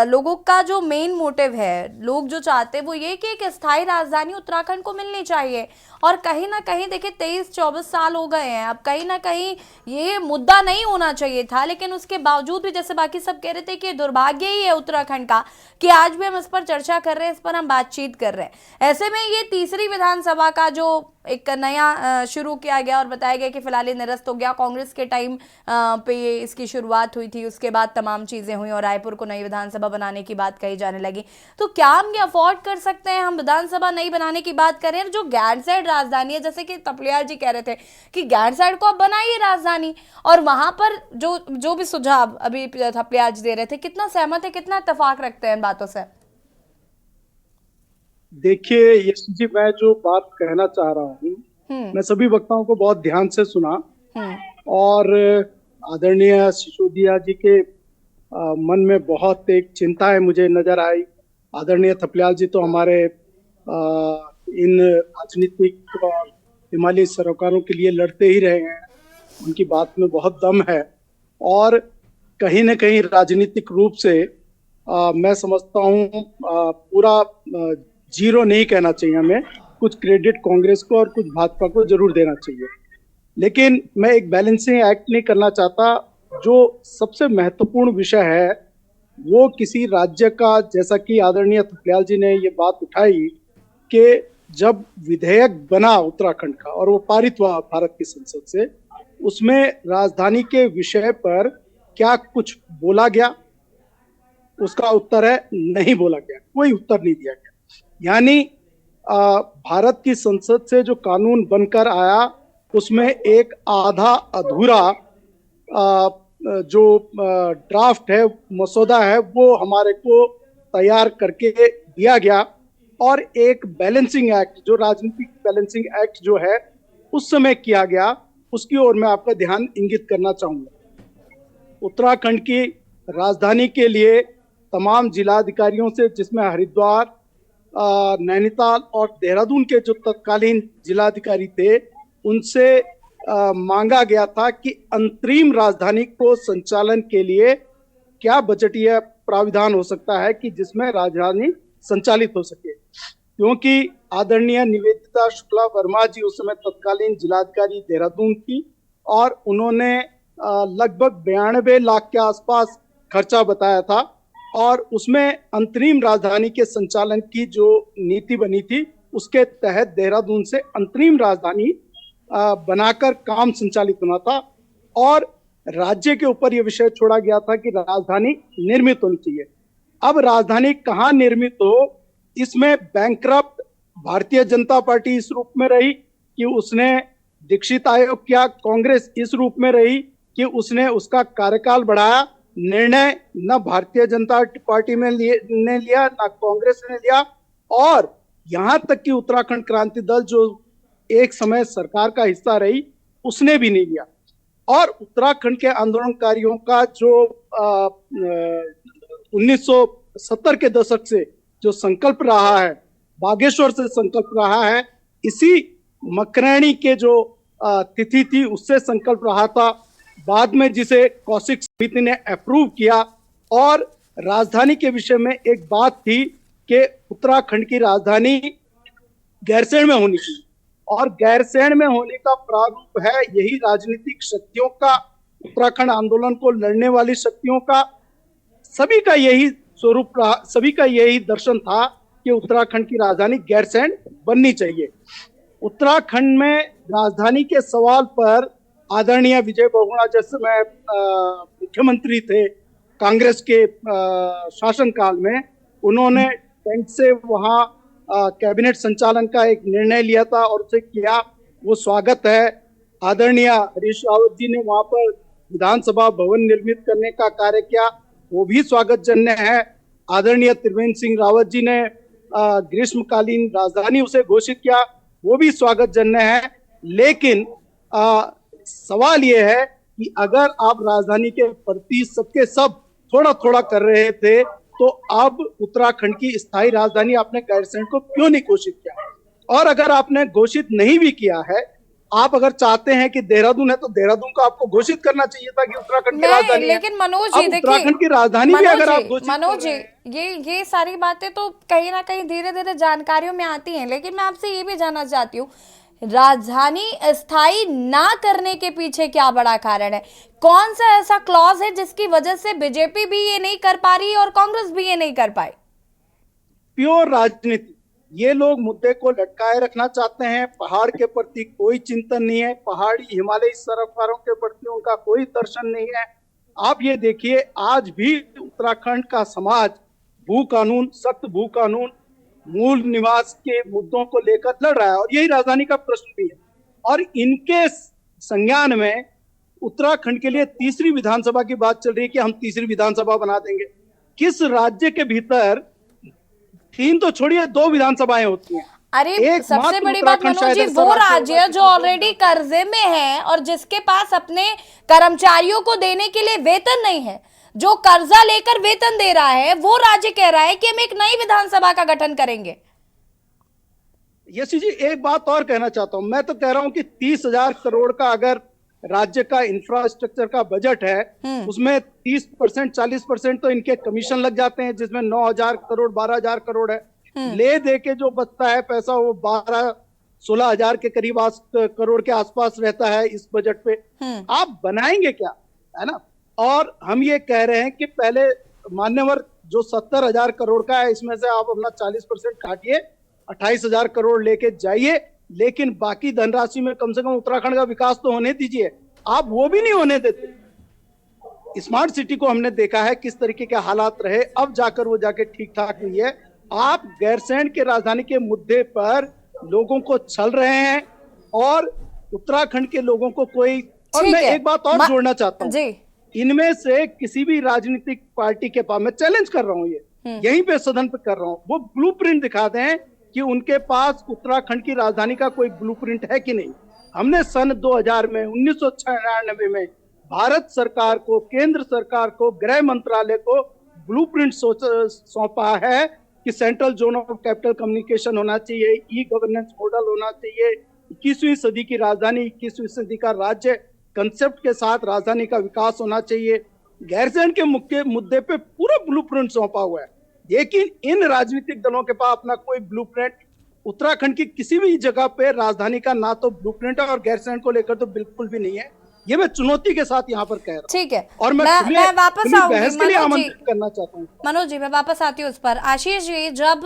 लोगों का जो मेन मोटिव है, लोग जो चाहते हैं वो ये कि एक स्थायी राजधानी उत्तराखंड को मिलनी चाहिए, और कहीं ना कहीं देखिए 23-24 साल हो गए हैं, अब कहीं ना कहीं ये मुद्दा नहीं होना चाहिए था, लेकिन उसके बावजूद भी जैसे बाकी सब कह रहे थे कि दुर्भाग्य ही है उत्तराखंड का कि आज भी हम इस पर चर्चा कर रहे हैं, इस पर हम बातचीत कर रहे हैं। ऐसे में ये तीसरी विधानसभा का जो एक नया शुरू किया गया और बताया गया कि फिलहाल ये निरस्त हो गया, कांग्रेस के टाइम पे ये इसकी शुरुआत हुई थी, उसके बाद तमाम चीजें हुई और रायपुर को नई विधानसभा बनाने की बात कही जाने लगी। तो क्या हम ये अफोर्ड कर सकते हैं, हम विधानसभा नई बनाने की बात करें? जो गैरसैंण राजधानी है, जैसे कि थपलियाल जी कह रहे थे कि गैरसैंण को अब बनाइए राजधानी, और वहां पर जो भी सुझाव अभी थपलियाल जी दे रहे थे, कितना सहमत है, कितना इत्तेफाक रखते हैं इन बातों से? देखिए यशवी जी, मैं जो बात कहना चाह रहा हूँ, मैं सभी वक्ताओं को बहुत ध्यान से सुना और आदरणीय सिसोदिया जी के मन में बहुत एक चिंता है मुझे नजर आई। आदरणीय थपलियाल जी तो हमारे इन राजनीतिक और हिमालयी सरोकारों के लिए लड़ते ही रहे हैं, उनकी बात में बहुत दम है और कहीं न कहीं राजनीतिक रूप से मैं समझता हूँ पूरा जीरो नहीं कहना चाहिए, हमें कुछ क्रेडिट कांग्रेस को और कुछ भाजपा को जरूर देना चाहिए। लेकिन मैं एक बैलेंसिंग एक्ट नहीं करना चाहता। जो सबसे महत्वपूर्ण विषय है वो किसी राज्य का, जैसा कि आदरणीय थपलियाल जी ने ये बात उठाई कि जब विधेयक बना उत्तराखंड का और वो पारित हुआ भारत की संसद से, उसमें राजधानी के विषय पर क्या कुछ बोला गया? उसका उत्तर है नहीं बोला गया, कोई उत्तर नहीं दिया गया। यानी भारत की संसद से जो कानून बनकर आया उसमें एक आधा अधूरा जो ड्राफ्ट है, मसौदा है, वो हमारे को तैयार करके दिया गया और एक बैलेंसिंग एक्ट, जो राजनीतिक बैलेंसिंग एक्ट जो है उस समय किया गया, उसकी ओर मैं आपका ध्यान इंगित करना चाहूंगा। उत्तराखंड की राजधानी के लिए तमाम जिलाधिकारियों से, जिसमें हरिद्वार, नैनीताल और देहरादून के जो तत्कालीन जिलाधिकारी थे, उनसे मांगा गया था कि अंतरिम राजधानी को संचालन के लिए क्या बजटीय प्राविधान हो सकता है कि जिसमें राजधानी संचालित हो सके। क्योंकि आदरणीय निवेदिता शुक्ला वर्मा जी उस समय तत्कालीन जिलाधिकारी देहरादून थी और उन्होंने लगभग 92 लाख के आसपास खर्चा बताया था और उसमें अंतरिम राजधानी के संचालन की जो नीति बनी थी उसके तहत देहरादून से अंतरिम राजधानी बनाकर काम संचालित होना था और राज्य के ऊपर यह विषय छोड़ा गया था कि राजधानी निर्मित होनी चाहिए। अब राजधानी कहाँ निर्मित हो, इसमें बैंकरप्ट भारतीय जनता पार्टी इस रूप में रही कि उसने दीक्षित आयोग किया, कांग्रेस इस रूप में रही कि उसने उसका कार्यकाल बढ़ाया। निर्णय न भारतीय जनता पार्टी में ने लिया, न कांग्रेस ने लिया और यहां तक कि उत्तराखंड क्रांति दल जो एक समय सरकार का हिस्सा रही, उसने भी नहीं लिया। और उत्तराखंड के आंदोलनकारियों का जो 1970 के दशक से जो संकल्प रहा है, बागेश्वर से संकल्प रहा है, इसी मकरैनी के जो तिथि थी उससे संकल्प रहा था, बाद में जिसे कौशिक समिति ने अप्रूव किया। और राजधानी के विषय में एक बात थी कि उत्तराखंड की राजधानी गैरसैंण में होनी चाहिए और गैरसैंण में होने का प्रारूप है यही राजनीतिक शक्तियों का, उत्तराखंड आंदोलन को लड़ने वाली शक्तियों का, सभी का यही स्वरूप रहा, सभी का यही दर्शन था कि उत्तराखंड की राजधानी गैरसैंण बननी चाहिए। उत्तराखंड में राजधानी के सवाल पर आदरणीय विजय बहुगुणा जिस समय मुख्यमंत्री थे कांग्रेस के शासनकाल में, उन्होंने टेंट से वहां कैबिनेट संचालन का एक निर्णय लिया था और उसे किया, वो स्वागत है। आदरणीय हरीश रावत जी ने वहां पर विधानसभा भवन निर्मित करने का कार्य किया, वो भी स्वागत जन्य है। आदरणीय त्रिवेंद्र सिंह रावत जी ने ग्रीष्मकालीन राजधानी उसे घोषित किया, वो भी स्वागत जन्य है। लेकिन सवाल ये है कि अगर आप राजधानी के प्रति सबके सब थोड़ा थोड़ा कर रहे थे तो अब उत्तराखंड की स्थायी राजधानी आपने गैरसैंण को क्यों नहीं घोषित किया? और अगर आपने घोषित नहीं भी किया है, आप अगर चाहते हैं कि देहरादून है तो देहरादून को आपको घोषित करना चाहिए था कि उत्तराखंड की राजधानी है। लेकिन मनोज जी देखिए, उत्तराखंड की राजधानी भी अगर आप घोषित मनोज जी ये सारी बातें तो कहीं ना कहीं धीरे धीरे जानकारियों में आती हैं, लेकिन मैं आपसे ये भी जानना चाहती हूँ राजधानी स्थायी ना करने के पीछे क्या बड़ा कारण है? कौन सा ऐसा क्लॉज है जिसकी वजह से बीजेपी भी ये नहीं कर पा रही और कांग्रेस भी ये नहीं कर पाई? प्योर राजनीति। ये लोग मुद्दे को लटकाए रखना चाहते हैं। पहाड़ के प्रति कोई चिंतन नहीं है, पहाड़ी हिमालयी सरोवरों के प्रति उनका कोई दर्शन नहीं है। आप ये देखिए, आज भी उत्तराखंड का समाज भू कानून, सख्त भू कानून, मूल निवास के मुद्दों को लेकर लड़ रहा है और यही राजधानी का प्रश्न भी है। और इनके संज्ञान में उत्तराखंड के लिए तीसरी विधानसभा की बात चल रही है कि हम तीसरी विधानसभा बना देंगे। किस राज्य के भीतर 3 तो छोड़िए 2 विधानसभाएं होती हैं? अरे सबसे बड़ी बात मनोज जी, वो राज्य जो ऑलरेडी कर्जे में है और जिसके पास अपने कर्मचारियों को देने के लिए वेतन नहीं है, जो कर्जा लेकर वेतन दे रहा है, वो राज्य कह रहा है कि हम एक नई विधानसभा का गठन करेंगे। यशी जी, एक बात और कहना चाहता हूं। मैं तो कह रहा हूं कि 30,000 करोड़ का अगर राज्य का इंफ्रास्ट्रक्चर का बजट है, उसमें 30% 40% तो इनके कमीशन लग जाते हैं, जिसमें 9,000 करोड़ 12,000 करोड़ है। ले दे के जो बचता है पैसा वो 12-16,000 के करीब करोड़ के आसपास रहता है इस बजट पे। आप बनाएंगे क्या, है ना? और हम ये कह रहे हैं कि पहले मान्यवर जो 70,000 करोड़ का है, इसमें से आप अपना 40% काटिए, 28,000 करोड़ लेके जाइए, लेकिन बाकी धनराशि में कम से कम उत्तराखंड का विकास तो होने दीजिए। आप वो भी नहीं होने देते। स्मार्ट सिटी को हमने देखा है किस तरीके के हालात रहे, अब जाकर वो जाके ठीक ठाक हुई है। आप गैरसैंण के राजधानी के मुद्दे पर लोगों को छल रहे हैं और उत्तराखंड के लोगों को कोई, और मैं एक बात और जोड़ना चाहता हूँ, इनमें से किसी भी राजनीतिक पार्टी के पास, मैं चैलेंज कर रहा हूँ, ये यहीं पे सदन पे कर रहा हूँ, वो ब्लूप्रिंट दिखा दें कि उनके पास उत्तराखंड की राजधानी का कोई ब्लूप्रिंट है कि नहीं। हमने सन 2000 में 1996 में भारत सरकार को, केंद्र सरकार को, गृह मंत्रालय को ब्लूप्रिंट सौंपा है कि central zone of capital communication होना चाहिए, ई गवर्नेंस मॉडल होना चाहिए, 21वीं सदी की राजधानी, 21वीं सदी का राज्य कंसेप्ट के साथ राजधानी का विकास होना चाहिए। गैरसैंण के मुख्य मुद्दे पे पूरा ब्लूप्रिंट सौंपा हुआ है, लेकिन इन राजनीतिक दलों के पास अपना कोई ब्लूप्रिंट उत्तराखंड की किसी भी जगह पे राजधानी का ना तो ब्लूप्रिंट है और गैरसैंण को लेकर तो बिल्कुल भी नहीं है। ये मैं चुनौती के साथ यहाँ पर कह रहा हूँ। ठीक है, और मैं वापस आऊंगी आमंत्रित करना चाहता हूँ। मनोज जी, मैं वापस आती हूँ उस पर। आशीष जी, जब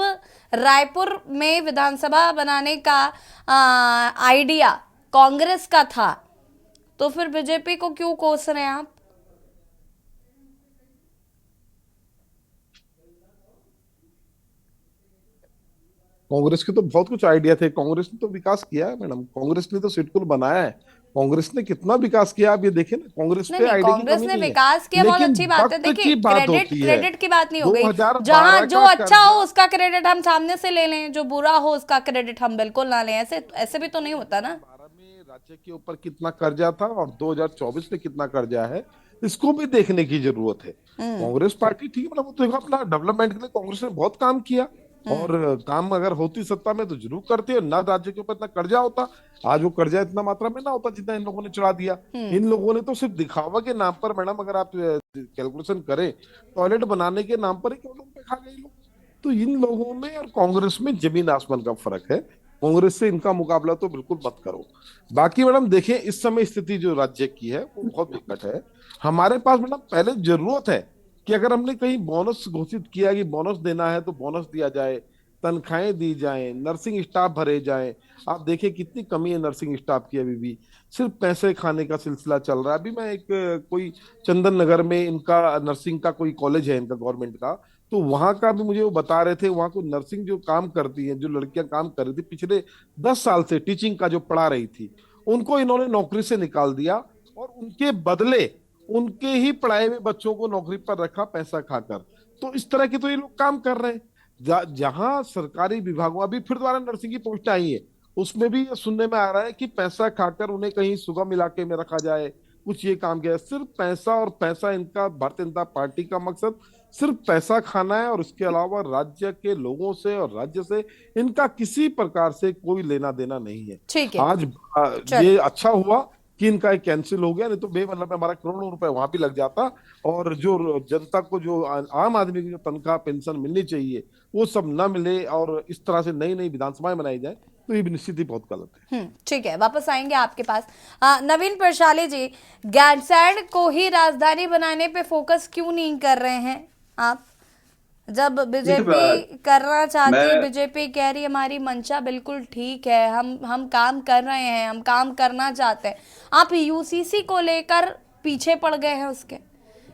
रायपुर में विधानसभा बनाने का आइडिया कांग्रेस का था, तो फिर बीजेपी को क्यों कोस रहे हैं आप? कांग्रेस के तो बहुत कुछ आइडिया थे। कांग्रेस ने तो विकास किया है मैडम, कांग्रेस ने तो सिडकुल बनाया है, कांग्रेस ने कितना विकास किया आप ये देखिए ना। कांग्रेस पे आइडिया कांग्रेस ने विकास किया, बहुत अच्छी बात है। देखिए, क्रेडिट की बात नहीं हो गई। जहां जो अच्छा हो उसका क्रेडिट हम सामने से ले लें, जो बुरा हो उसका क्रेडिट हम बिल्कुल ना लें, ऐसे भी तो नहीं होता ना। 2012 में राज्य के ऊपर कितना कर्जा था और 2024 में कितना कर्जा है, इसको भी देखने की जरूरत है। कांग्रेस पार्टी ठीक है, मतलब तो अपना डेवलपमेंट के लिए कांग्रेस ने बहुत काम किया और काम अगर होती सत्ता में तो जरूर करते, ना राज्य के ऊपर इतना कर्जा होता, आज वो कर्जा इतना मात्रा में ना होता जितना इन लोगों ने चढ़ा दिया। इन लोगों ने तो सिर्फ दिखावा के नाम पर, मैडम अगर आप कैलकुलेशन करें, टॉयलेट बनाने के नाम पर ही लोग पे खा गए लोग। तो इन लोगों में और कांग्रेस में जमीन आसमान का फर्क है। कांग्रेस से इनका मुकाबला तो बिल्कुल मत करो। बाकी मैडम देखें, इस समय स्थिति जो राज्य की है वो बहुत विकट है। हमारे पास मैडम पहले जरूरत है कि अगर हमने कहीं बोनस घोषित किया कि बोनस देना है तो बोनस दिया जाए, तनख्वाहें दी जाएं, नर्सिंग स्टाफ भरे जाएं। आप देखिए कितनी कमी है नर्सिंग स्टाफ की, अभी भी सिर्फ पैसे खाने का सिलसिला चल रहा है। अभी मैं एक कोई चंदन नगर में इनका नर्सिंग का कोई कॉलेज है इनका गवर्नमेंट का, तो वहां का भी मुझे वो बता रहे थे, वहां को नर्सिंग जो काम करती है, जो लड़कियां काम कर रही थी पिछले 10 साल से टीचिंग का जो पढ़ा रही थी, उनको इन्होंने नौकरी से निकाल दिया और उनके बदले उनके ही पढ़ाए हुए बच्चों को नौकरी पर रखा पैसा खाकर। तो इस तरह के तो ये लोग काम कर रहे हैं। जहां सरकारी विभागों, अभी फिर दोबारा नर्सिंग की पोस्ट आई है, उसमें भी ये सुनने में आ रहा है कि पैसा खाकर उन्हें कहीं सुगम इलाके में रखा जाए, कुछ ये काम किया। सिर्फ पैसा और पैसा, इनका भारतीय जनता पार्टी का मकसद सिर्फ पैसा खाना है और इसके अलावा राज्य के लोगों से और राज्य से इनका किसी प्रकार से कोई लेना देना नहीं है। ठीक है, आज ये अच्छा हुआ कि इनका एक कैंसिल हो गया, नहीं तो बेमतलब में हमारा करोड़ों रुपए वहां भी लग जाता और जो जनता को, जो आम आदमी की जो तनख्वाह पेंशन मिलनी चाहिए वो सब न मिले और इस तरह से नई नई विधानसभाएं बनाई जाए, तो ये भी निश्चित ही बहुत गलत है। ठीक है, वापस आएंगे आपके पास। नवीन प्रशाले जी, गैरसैंण को ही राजधानी बनाने पे फोकस क्यों नहीं कर रहे हैं आप? जब बीजेपी करना चाहती है, बीजेपी कह रही है हमारी मंशा बिल्कुल ठीक है, हम काम कर रहे हैं, हम काम करना चाहते हैं, आप यूसीसी को लेकर पीछे पड़ गए हैं उसके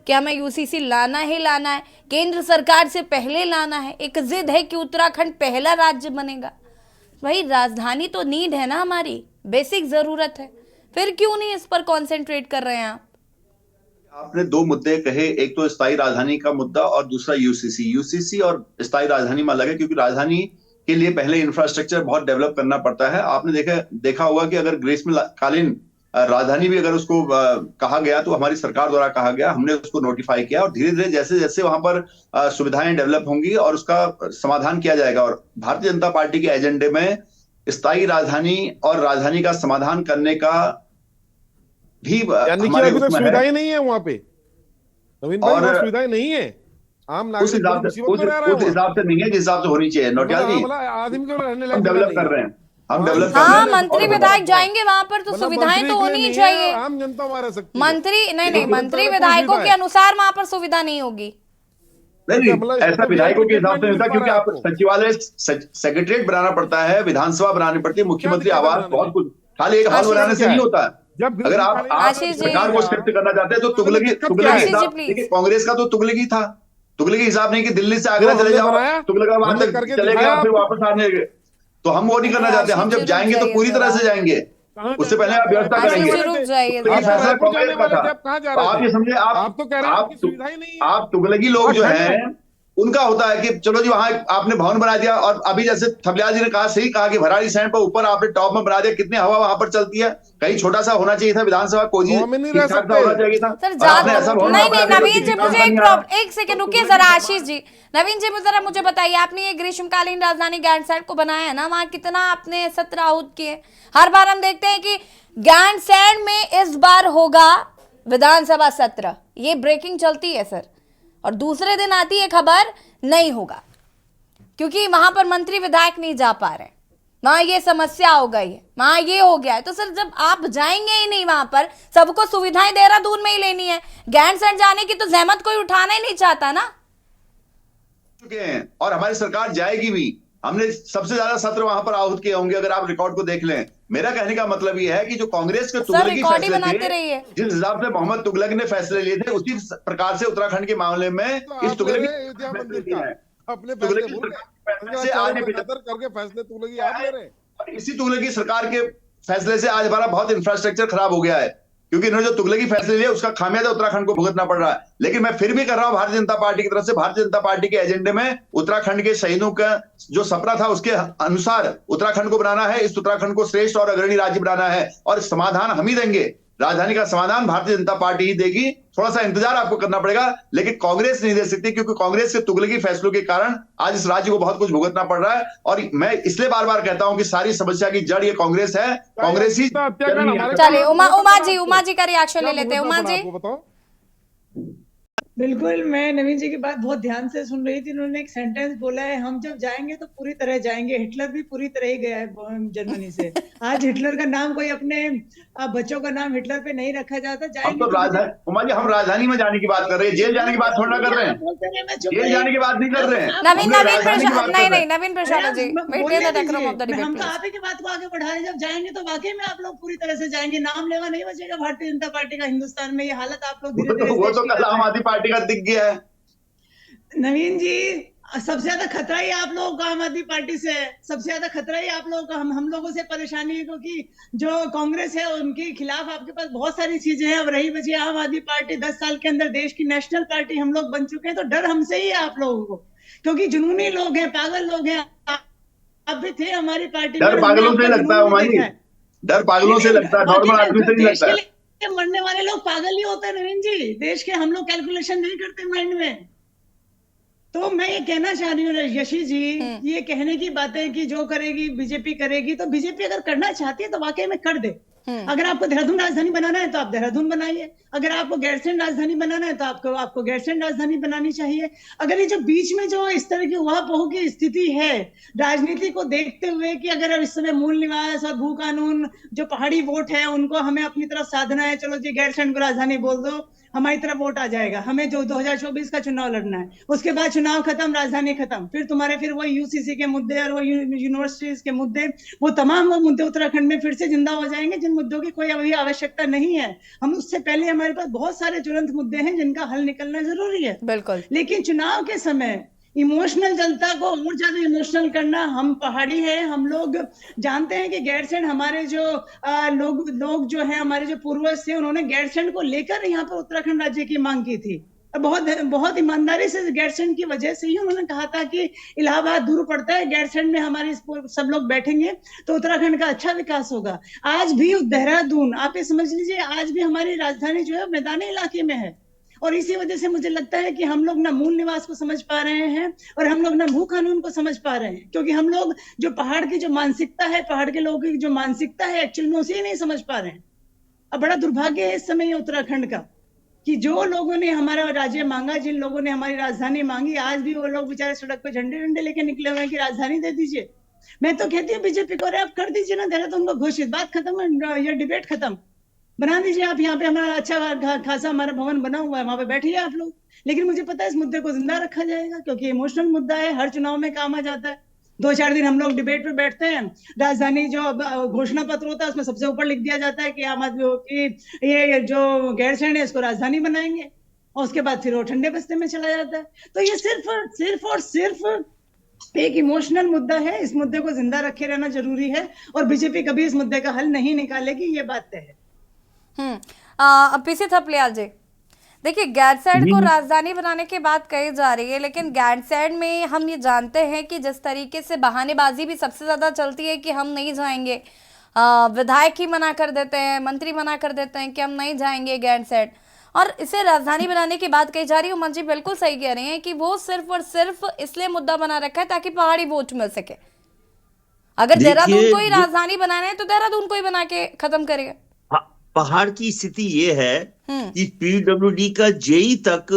कि हमें यूसीसी लाना ही लाना है, केंद्र सरकार से पहले लाना है, एक जिद है कि उत्तराखंड पहला राज्य बनेगा। भाई राजधानी तो नीड है ना, हमारी बेसिक जरूरत है, फिर क्यों नहीं इस पर कॉन्सेंट्रेट कर रहे हैं आप? आपने दो मुद्दे कहे, एक तो स्थायी राजधानी का मुद्दा और दूसरा यूसीसी। यूसीसी और स्थायी राजधानी में अलग है, क्योंकि राजधानी के लिए पहले इंफ्रास्ट्रक्चर बहुत डेवलप करना पड़ता है। आपने देखा होगा कि अगर ग्रीष्मकालीन राजधानी भी अगर उसको कहा गया तो हमारी सरकार द्वारा कहा गया, हमने उसको नोटिफाई किया और धीरे धीरे जैसे जैसे वहां पर सुविधाएं डेवलप होंगी और उसका समाधान किया जाएगा। और भारतीय जनता पार्टी के एजेंडे में स्थायी राजधानी और राजधानी का समाधान करने का भी हमारे उसमें सुविधाएं नहीं है वहां पे, नवीन भाई, और सुविधाएं नहीं है। आम नागरिक उस हिसाब से नहीं है जिस हिसाब से होनी चाहिए। नोटियाल जी, हम डेवलप कर रहे हैं, हम डेवलप कर रहे हैं। मंत्री विधायक जाएंगे वहां पर तो सुविधाएं तो होनी ही चाहिए। आम जनता हमारा सकती मंत्री नहीं, मंत्री विधायकों के अनुसार वहां पर सुविधा नहीं होगी। नहीं, ऐसा विधायकों के हिसाब से नहीं होता, क्योंकि आप सचिवालय सेक्रेटरीट बनाना पड़ता है, विधानसभा बनानी पड़ती है, मुख्यमंत्री आवास, बहुत कुछ। खाली एक हॉल बनाने से नहीं होता। अगर आप सरकार को शिफ्ट करना चाहते हैं तो तुगलकी हिसाब, कांग्रेस का तो तुगलकी था, तुगलकी हिसाब नहीं कि दिल्ली से आगरा चले जाओ, तुगलकाबाद तक चले गए फिर वापस आने गए। तो हम वो नहीं करना चाहते। हम जब जाएंगे तो पूरी तरह से जाएंगे, उससे पहले आप व्यवस्था करेंगे। फैसला कांग्रेस का था। आप ये समझे, आप तुगलकी लोग जो हैं उनका होता है कि चलो जी वहां आपने भवन बना दिया, और अभी जैसे थपलियाल जी ने कहा, सही कहा कि भराड़ी सैंड पर ऊपर आपने टॉप में बना दिया, कितनी हवा वहां पर चलती है। कहीं छोटा सा होना चाहिए था, विधानसभा कोजी होना चाहिए था। नहीं, नवीन जी मुझे एक सेकंड रुकिए जरा, आशीष जी, नवीन जी जरा मुझे बताइए, आपने ये ग्रीष्मकालीन राजधानी गैरसैंण को बनाया है ना, वहां कितना आपने सत्र आहूत किए? हर बार हम देखते हैं कि गैरसैंण में इस बार होगा विधानसभा सत्र, ये ब्रेकिंग चलती है सर, और दूसरे दिन आती है खबर नहीं होगा, क्योंकि वहां पर मंत्री विधायक नहीं जा पा रहे, वहां ये समस्या हो गई है, वहां ये हो गया है। तो सर जब आप जाएंगे ही नहीं वहां पर, सबको सुविधाएं देहरादून में ही लेनी है, गैरसैंण जाने की तो जहमत कोई उठाना ही नहीं चाहता ना। और हमारी सरकार जाएगी भी, हमने सबसे ज्यादा सत्र वहां पर आहूत किए होंगे, अगर आप रिकॉर्ड को देख लें। मेरा कहने का मतलब ये है कि जो कांग्रेस के तुगलकी फैसले थे, जिस हिसाब से मोहम्मद तुगलक ने फैसले लिए थे, उसी प्रकार से उत्तराखंड के मामले में इस तुगलकी इसी तुगलकी सरकार के फैसले से आज हमारा बहुत इंफ्रास्ट्रक्चर खराब हो गया है, क्योंकि इन्होंने जो तुगलकी फैसले लिए उसका खामियाजा उत्तराखंड को भुगतना पड़ रहा है। लेकिन मैं फिर भी कर रहा हूं भारतीय जनता पार्टी की तरफ से, भारतीय जनता पार्टी के एजेंडे में उत्तराखंड के शहीदों का जो सपना था उसके अनुसार उत्तराखंड को बनाना है, इस उत्तराखंड को श्रेष्ठ और अग्रणी राज्य बनाना है, और समाधान हम ही देंगे। राजधानी का समाधान भारतीय जनता पार्टी ही देगी, थोड़ा सा इंतजार आपको करना पड़ेगा, लेकिन कांग्रेस नहीं दे सकती, क्योंकि कांग्रेस के तुगलकी फैसलों के कारण आज इस राज्य को बहुत कुछ भुगतना पड़ रहा है। और मैं इसलिए बार बार कहता हूं कि सारी समस्या की जड़ ये कांग्रेस है, कांग्रेस ही। चलिए उमा जी का रिएक्शन ले लेते हैं। उमा जी, बिल्कुल, मैं नवीन जी की बात बहुत ध्यान से सुन रही थी। उन्होंने एक सेंटेंस बोला है, हम जब जाएंगे तो पूरी तरह जाएंगे। हिटलर भी पूरी तरह ही गया है जर्मनी से। आज हिटलर का नाम कोई अपने बच्चों का नाम हिटलर पे नहीं रखा जाता। जाएंगे उमा जी, हम राजधानी में जाने की बात कर रहे हैं, जेल जाने की बात थोड़ा कर रहे हैं, जेल जाने की बात नहीं कर रहे हैं। नवीन प्रशाले जी, हम तो आप ही की बात को आगे बढ़ा रहे। जब जाएंगे तो वाकई में आप लोग पूरी तरह से जाएंगे, नाम लेवा नहीं बचेगा भारतीय जनता पार्टी का हिंदुस्तान में। ये हालत आप लोग वो तो कल आम आदमी पार्टी का दिख गया है। नवीन जी, सबसे ज्यादा खतरा ही आप लोगों का आम आदमी पार्टी से है, सबसे ज्यादा खतरा ही आप लोगों का हम लोगों से परेशानी है, क्योंकि जो कांग्रेस है उनके खिलाफ आपके पास बहुत सारी चीजें हैं। अब रही बची आम आदमी पार्टी, 10 साल के अंदर देश की नेशनल पार्टी हम लोग बन चुके हैं, तो डर हमसे ही है आप लोगों को, क्योंकि जुनूनी लोग हैं, पागल लोग हैं। आप भी थे हमारी पार्टी में। डर पागलों से लगता है उमा जी, डर पागलों से लगता है, नॉर्मल आदमी से नहीं लगता है। मरने वाले लोग पागल ही होते हैं नवीन जी, देश के हम लोग कैलकुलेशन नहीं करते माइंड में। तो मैं ये कहना चाह रही हूँ यशी जी, ये कहने की बातें कि जो करेगी बीजेपी करेगी, तो बीजेपी अगर करना चाहती है तो वाकई में कर दे। अगर आपको देहरादून राजधानी बनाना है तो आप देहरादून बनाइए, अगर आपको गैरसैंण राजधानी बनाना है तो आपको गैरसैंण राजधानी बनानी चाहिए। अगर ये जो बीच में जो इस तरह की उहापोह की स्थिति है राजनीति को देखते हुए कि अगर अब इस समय मूल निवास और भू कानून जो पहाड़ी वोट है उनको हमें अपनी तरफ साधना है, चलो जी गैरसैंण को राजधानी बोल दो, हमारी तरफ वोट आ जाएगा, हमें जो 2024 का चुनाव लड़ना है, उसके बाद चुनाव खत्म, राजधानी खत्म, फिर वो यूसीसी के मुद्दे और वो यूनिवर्सिटीज के मुद्दे, वो तमाम वो मुद्दे उत्तराखंड में फिर से जिंदा हो जाएंगे जिन मुद्दों की कोई अभी आवश्यकता नहीं है। हम उससे पहले हमारे पास बहुत सारे ज्वलंत मुद्दे हैं जिनका हल निकलना जरूरी है। बिल्कुल। लेकिन चुनाव के समय इमोशनल जनता को और ज्यादा इमोशनल करना, हम पहाड़ी है, हम लोग जानते हैं कि गैरसैंण हमारे जो लोग जो है हमारे जो पूर्वज थे उन्होंने गैरसैंण को लेकर यहाँ पर उत्तराखंड राज्य की मांग की थी। बहुत ईमानदारी से गैरसैंण की वजह से ही उन्होंने कहा था कि इलाहाबाद दूर पड़ता है, गैरसैंण में हमारे सब लोग बैठेंगे तो उत्तराखंड का अच्छा विकास होगा। आज भी देहरादून, आप ये समझ लीजिए, आज भी हमारी राजधानी जो है मैदानी इलाके में है और इसी वजह से मुझे लगता है कि हम लोग ना मूल निवास को समझ पा रहे हैं और हम लोग ना भू कानून को समझ पा रहे हैं, क्योंकि हम लोग जो पहाड़ की जो मानसिकता है, पहाड़ के लोगों की जो मानसिकता है एक्चुअल में उसे नहीं समझ पा रहे हैं। अब बड़ा दुर्भाग्य है इस समय उत्तराखंड का कि जो लोगों ने हमारा राज्य मांगा, जिन लोगों ने हमारी राजधानी मांगी, आज भी वो लोग बेचारे सड़क पे झंडे झंडे लेके निकले हुए हैं कि राजधानी दे दीजिए। मैं तो कहती हूँ बीजेपी को, अरे आप कर दीजिए ना देहरादून को घोषित, बात खत्म, ये डिबेट खत्म, बना दीजिए आप। यहाँ पे हमारा अच्छा खासा हमारा भवन बना हुआ है, वहां पे बैठिए आप लोग। लेकिन मुझे पता है इस मुद्दे को जिंदा रखा जाएगा क्योंकि इमोशनल मुद्दा है, हर चुनाव में काम आ जाता है। 2-4 दिन हम लोग डिबेट पे बैठते हैं, राजधानी जो घोषणा पत्र होता है उसमें सबसे ऊपर लिख दिया जाता है कि ये जो गैरसैंण है इसको राजधानी बनाएंगे और उसके बाद फिर वो ठंडे बस्ते में चला जाता है। तो ये सिर्फ एक इमोशनल मुद्दा है, इस मुद्दे को जिंदा रखे रहना जरूरी है और बीजेपी कभी इस मुद्दे का हल नहीं निकालेगी, ये बात तय है। पीसी थपलियाल जी, देखिए गैरसैंण को राजधानी बनाने की बात कही जा रही है, लेकिन गैरसैंण में हम ये जानते हैं कि जिस तरीके से बहानेबाजी भी सबसे ज्यादा चलती है कि हम नहीं जाएंगे, विधायक ही मना कर देते हैं, मंत्री मना कर देते हैं कि हम नहीं जाएंगे गैरसैंण, और इसे राजधानी बनाने की बात कही जा रही है। उमन जी बिल्कुल सही कह रहे हैं कि वो सिर्फ और सिर्फ इसलिए मुद्दा बना रखा है ताकि पहाड़ी वोट मिल सके। अगर देहरादून को ही राजधानी बनाना है तो देहरादून को ही बना के खत्म करेगा। पहाड़ की स्थिति ये है कि पीडब्ल्यूडी का जेई तक